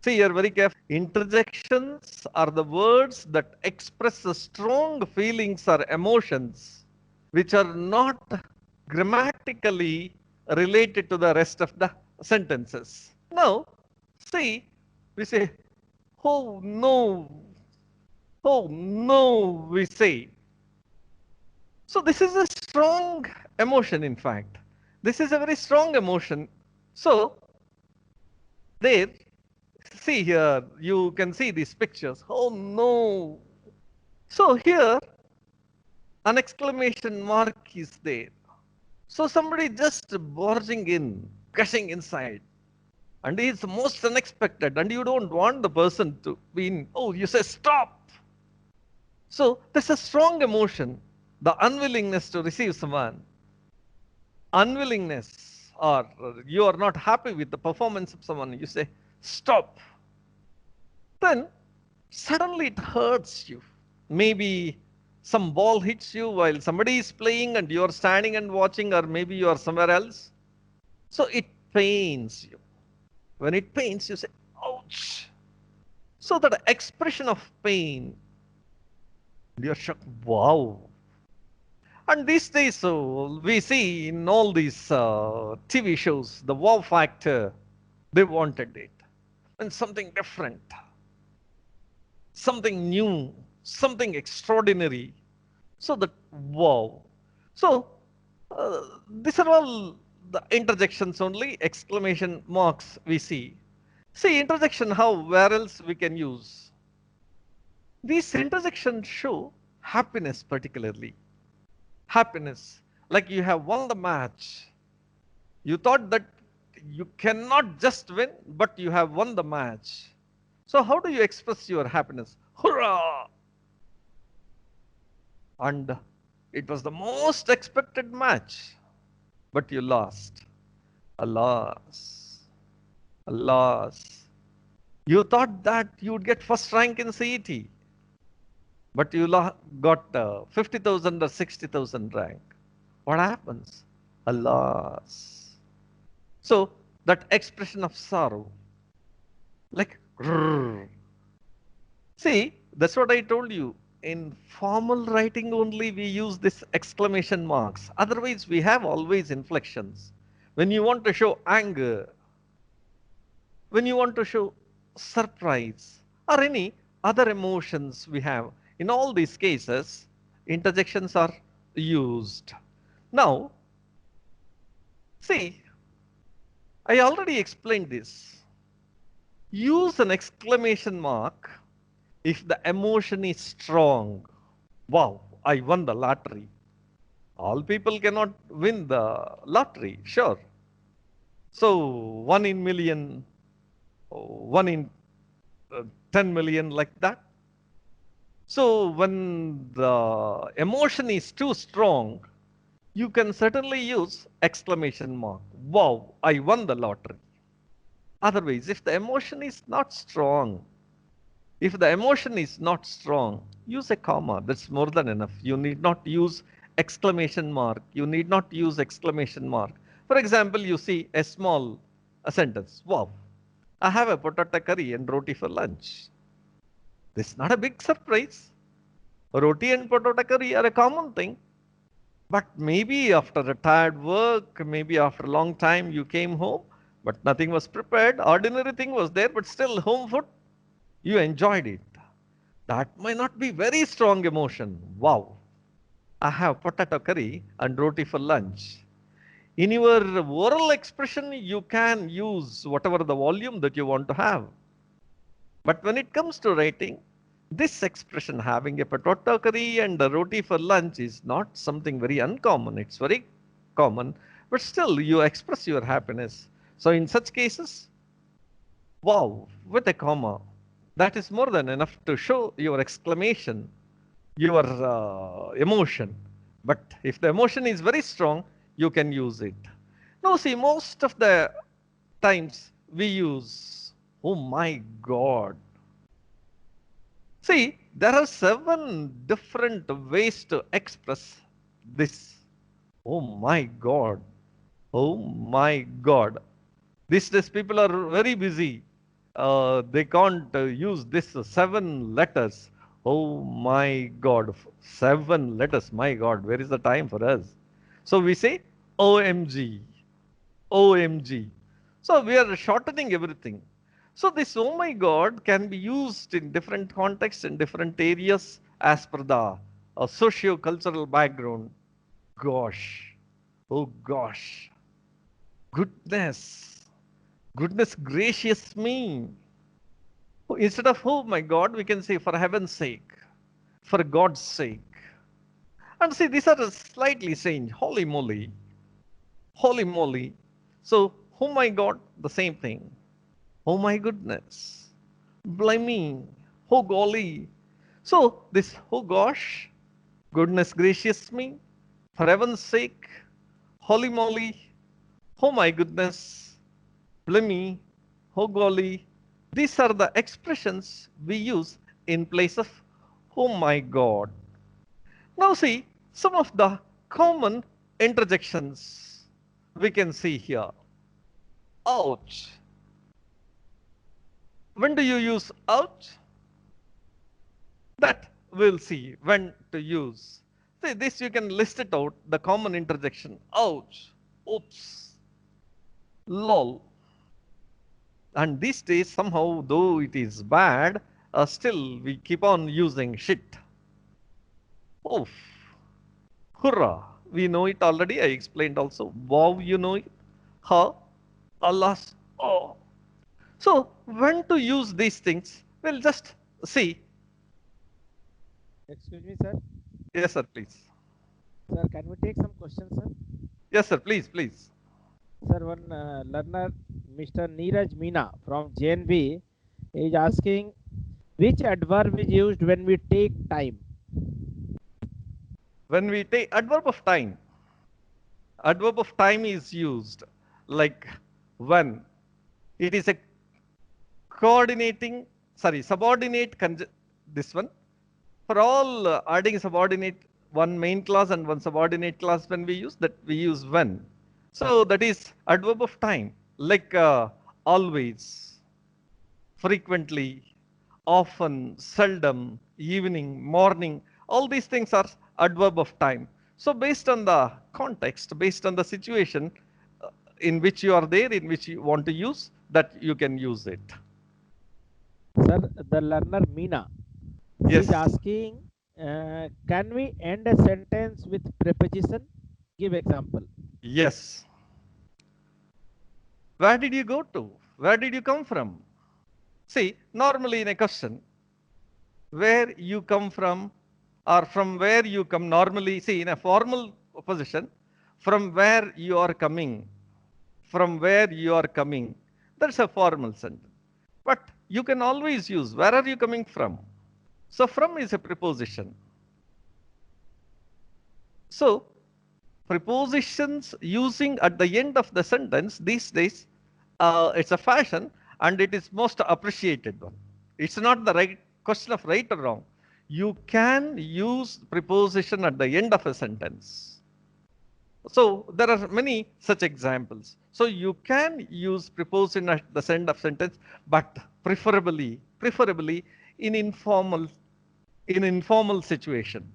see, you're very careful. Interjections are the words that express the strong feelings or emotions which are not grammatically related to the rest of the sentences. Now, see, we say, oh no, we say. So this is a strong emotion, in fact. This is a very strong emotion. So there, see here, you can see these pictures. Oh no. So here, an exclamation mark is there. So somebody just barging in, gushing inside. And it's most unexpected. And you don't want the person to be in, oh, you say stop. So there's a strong emotion, the unwillingness to receive someone, unwillingness, or you are not happy with the performance of someone, you say stop. Then suddenly it hurts you. Maybe some ball hits you while somebody is playing and you are standing and watching, or maybe you are somewhere else. So it pains you. When it pains, you say, ouch. So that expression of pain, you're shocked, wow. And these days, so we see in all these TV shows, the wow factor, they wanted it. And something different, something new, something extraordinary. So that wow. So these are all the interjections only, exclamation marks we see. See, interjection, how, where else we can use? These interjections show happiness particularly. Happiness, like you have won the match. You thought that you cannot just win, but you have won the match. So how do you express your happiness? Hurrah! And it was the most expected match, but you lost. Alas, alas. You thought that you would get first rank in CET, but you got 50,000 or 60,000 rank. What happens? Alas. So that expression of sorrow, like, grrr. See, that's what I told you. In formal writing only we use this exclamation marks. Otherwise we have always inflections. When you want to show anger, when you want to show surprise, or any other emotions we have, in all these cases, interjections are used. Now, see, I already explained this. Use an exclamation mark if the emotion is strong. Wow, I won the lottery. All people cannot win the lottery, sure. So 1 in million, 1 in 10 million, like that. So when the emotion is too strong, you can certainly use exclamation mark. Wow, I won the lottery. Otherwise, if the emotion is not strong, use a comma. That's more than enough. You need not use exclamation mark. You need not use exclamation mark. For example, you see a small sentence. Wow, I have a potato curry and roti for lunch. This is not a big surprise. Roti and potato curry are a common thing. But maybe after a tired work, maybe after a long time you came home, but nothing was prepared. Ordinary thing was there, but still home food, you enjoyed it. That might not be very strong emotion. Wow, I have potato curry and roti for lunch. In your oral expression, you can use whatever the volume that you want to have. But when it comes to writing, this expression, having a potato curry and a roti for lunch, is not something very uncommon. It's very common, but still you express your happiness. So in such cases, wow, with a comma, that is more than enough to show your exclamation, your emotion. But if the emotion is very strong, you can use it. Now see, most of the times we use, oh my God. See, there are 7 different ways to express this. Oh my God. Oh my God. These days people are very busy. They can't use this 7 letters. Oh my God. 7 letters. My God, where is the time for us? So we say OMG. OMG. So we are shortening everything. So this oh my God can be used in different contexts, in different areas as per the socio-cultural background. Gosh, oh gosh, goodness, goodness gracious me. Instead of oh my God, we can say for heaven's sake, for God's sake. And see, these are slightly strange. Holy moly, holy moly. So, oh my God, the same thing. Oh my goodness, blimey, oh golly. So, this oh gosh, goodness gracious me, for heaven's sake, holy moly, oh my goodness, blimey, oh golly. These are the expressions we use in place of oh my God. Now see some of the common interjections we can see here. Ouch. When do you use ouch? That we'll see when to use. See this you can list it out, the common interjection. Ouch, oops, lol. And these days somehow though it is bad, still we keep on using shit. Oof. Hurrah. We know it already. I explained also. Wow, you know it. Ha. Alas. Oh. So, when to use these things? We'll just see. Excuse me, sir. Yes, sir, please. Sir, can we take some questions, sir? Yes, sir, please, please. Sir, one learner, Mr. Neeraj Meena from JNB, is asking which adverb is used when we take time? When we take adverb of time is used like when. It is a coordinating, subordinate, this one. For all adding subordinate, one main clause and one subordinate clause when we use that, we use when. So that is adverb of time, like always, frequently, often, seldom, evening, morning, all these things are adverb of time. So based on the context, based on the situation in which you are there, in which you want to use, that you can use it. Sir, the learner Meena Yes. is asking, can we end a sentence with preposition? Give example. Yes. Where did you go to? Where did you come from? See, normally in a question, where you come from or from where you come, normally, see, in a formal position, from where you are coming, from where you are coming, that's a formal sentence. But you can always use, where are you coming from? So, from is a preposition. So, prepositions using at the end of the sentence these days, it's a fashion and it is most appreciated one. It's not the right question of right or wrong. You can use preposition at the end of a sentence. So there are many such examples. So you can use preposition at the end of sentence, but preferably in informal situation.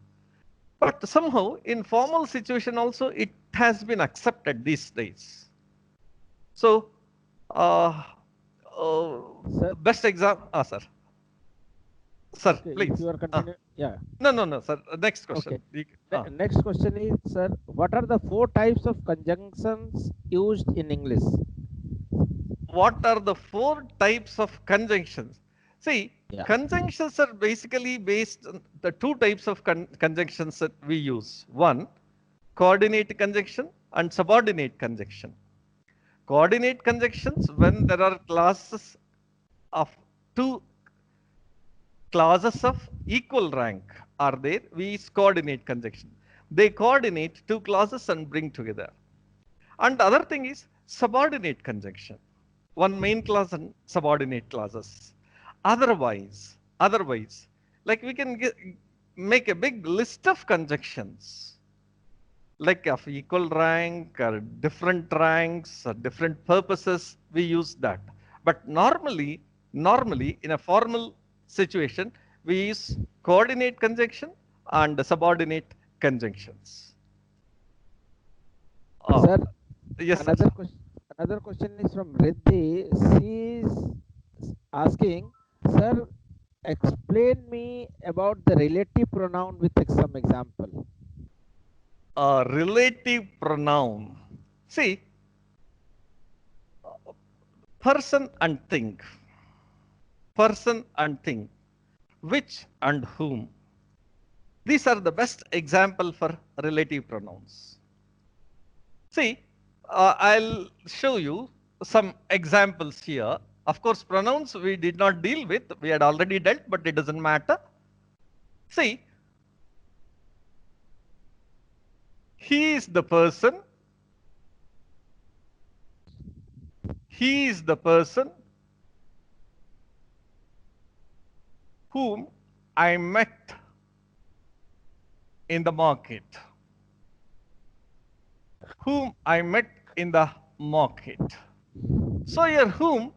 But somehow in formal situation also it has been accepted these days. So best example, sir. Sir, Okay, please. if you are continuing, yeah. No, sir. Next question. Okay. Next question is, sir, what are the 4 types of conjunctions used in English? What are the 4 types of conjunctions? See, Yeah. conjunctions are basically based on the 2 types of conjunctions that we use. One, coordinate conjunction and subordinate conjunction. Coordinate conjunctions, when there are clauses of 2 clauses of equal rank are there, we use coordinate conjunction. They coordinate 2 clauses and bring together. And the other thing is subordinate conjunction. One main clause and subordinate clauses. Otherwise, like we can make a big list of conjunctions, like of equal rank or different ranks or different purposes, we use that. But normally in a formal situation, we use coordinate conjunction and subordinate conjunctions. Sir, Yes, another Another question is from Riddhi. She is asking, sir, explain me about the relative pronoun with some example. A relative pronoun. See, person and thing. Person and thing. Which and whom. These are the best example for relative pronouns. See, I'll show you some examples here. Of course, pronouns we did not deal with. We had already dealt, but it doesn't matter. See, he is the person. He is the person whom I met in the market. Whom I met in the market. So here whom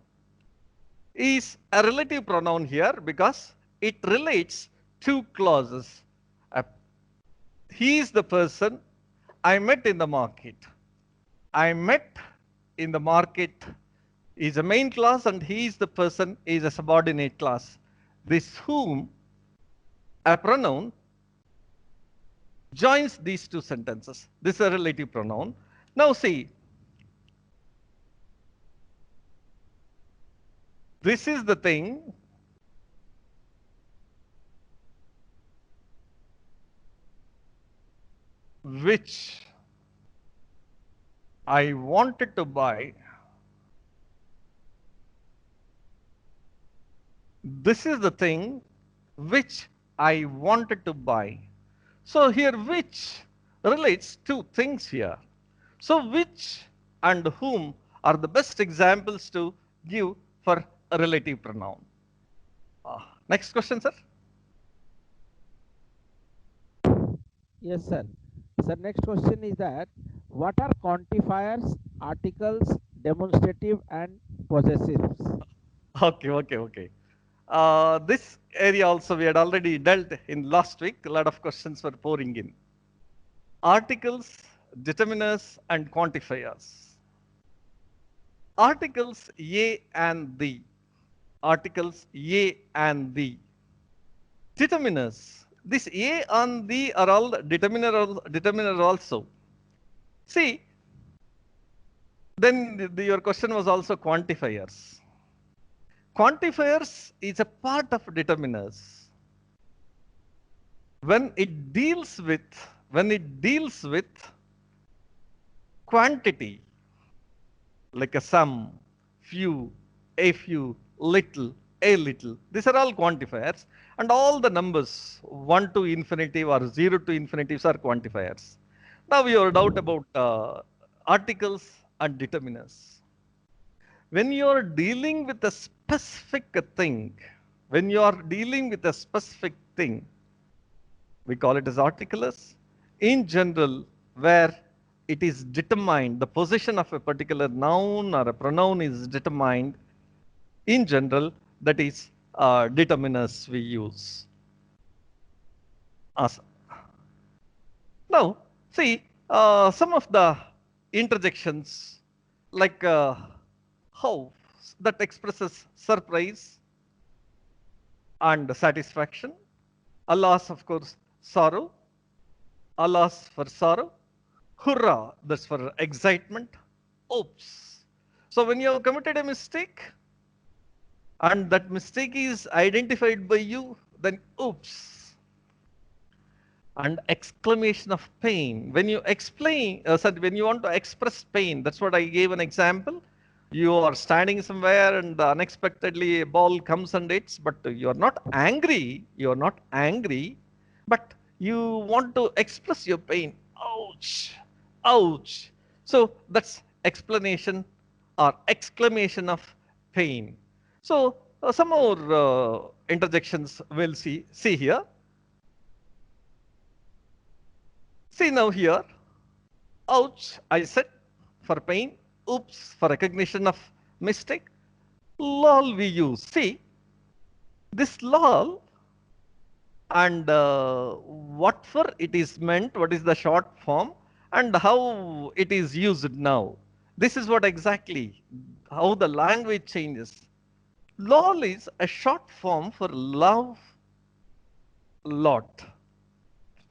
is a relative pronoun here because it relates two clauses. He is the person I met in the market. I met in the market is a main clause and he is the person is a subordinate clause. This whom, a pronoun, joins these two sentences. This is a relative pronoun. Now see, this is the thing which I wanted to buy. This is the thing which I wanted to buy. So here which relates to things here. So which and whom are the best examples to give for a relative pronoun. Next question, sir. Yes, sir. Sir, next question is that what are quantifiers, articles, demonstrative, and possessives? Okay. This area also we had already dealt in last week. A lot of questions were pouring in. Articles, determiners, and quantifiers. Articles A and the. Articles A and the. Determiners. This A and the are all determiner also. See, then your question was also quantifiers. Quantifiers is a part of determiners. When it deals with quantity, like a sum, few, a few, little, a little, these are all quantifiers, and all the numbers 1 to infinitive or 0 to infinitive are quantifiers. Now your doubt about articles and determiners. When you are dealing with a specific thing, we call it as articulars. In general, where it is determined, the position of a particular noun or a pronoun is determined, in general, that is determiners we use. Awesome. Now, see, some of the interjections like how that expresses surprise and satisfaction. Alas, of course, sorrow. Alas for sorrow. Hurrah, that's for excitement. Oops. So when you have committed a mistake and that mistake is identified by you, then oops. And exclamation of pain. When you when you want to express pain, that's what I gave an example. You are standing somewhere and unexpectedly a ball comes and hits, but you are not angry. But you want to express your pain. Ouch, ouch. So that's explanation or exclamation of pain. So some more interjections we'll see here. See now here, ouch, I said for pain, oops for recognition of mistake, lol we use. See, this lol and what for it is meant, what is the short form and how it is used now. This is what exactly how the language changes. LOL is a short form for love, lot,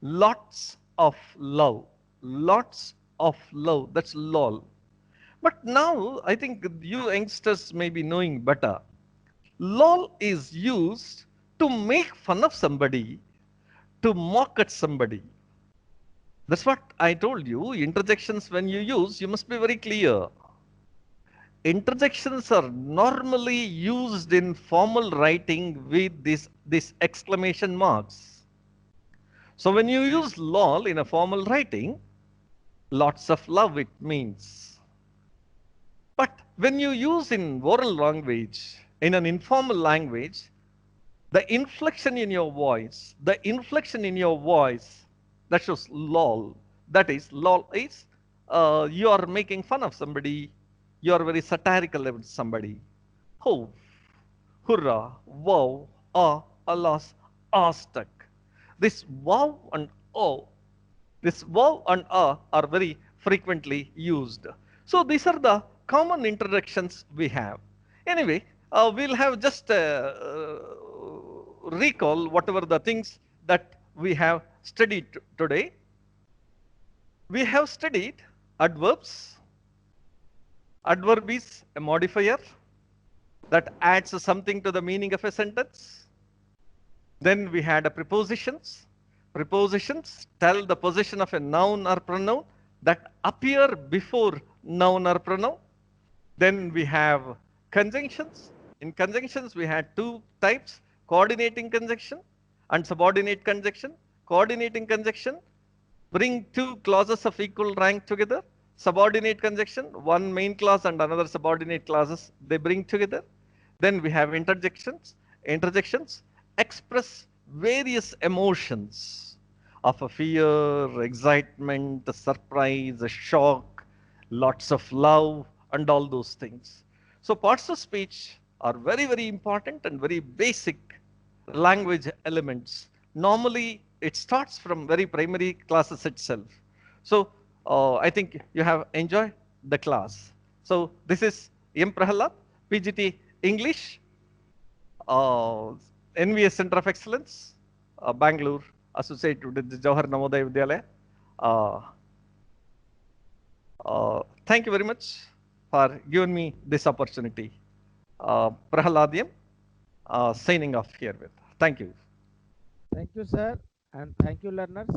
lots of love, lots of love. That's LOL. But now I think you youngsters may be knowing better. LOL is used to make fun of somebody, to mock at somebody. That's what I told you. Interjections, when you use, you must be very clear. Interjections are normally used in formal writing with this exclamation marks. So when you use lol in a formal writing, lots of love it means. But when you use in oral language, in an informal language, the inflection in your voice, that shows lol. That is, lol is you are making fun of somebody, you are very satirical about somebody. Oh, hurrah, wow, ah, alas, stuck. This wow and oh, this wow and are very frequently used. So these are the common introductions we have. Anyway, we'll have just recall whatever the things that we have studied today. We have studied adverbs. Adverb is a modifier that adds something to the meaning of a sentence. Then we had a prepositions. Prepositions tell the position of a noun or pronoun that appear before noun or pronoun. Then we have conjunctions. In conjunctions, we had two types, coordinating conjunction and subordinate conjunction. Coordinating conjunction bring two clauses of equal rank together. Subordinate conjunction, one main clause and another subordinate clauses, they bring together. Then we have interjections. Interjections express various emotions of a fear, excitement, a surprise, a shock, lots of love, and all those things. So parts of speech are very, very important and very basic language elements. Normally, it starts from very primary classes itself. So I think you have enjoyed the class. So this is M. Prahalad, PGT English, NVS Center of Excellence, Bangalore, associated with the Jawahar Navodaya Vidyalaya. Thank you very much for giving me this opportunity. Prahaladyam, signing off here with. Thank you. Thank you, sir, and thank you, learners.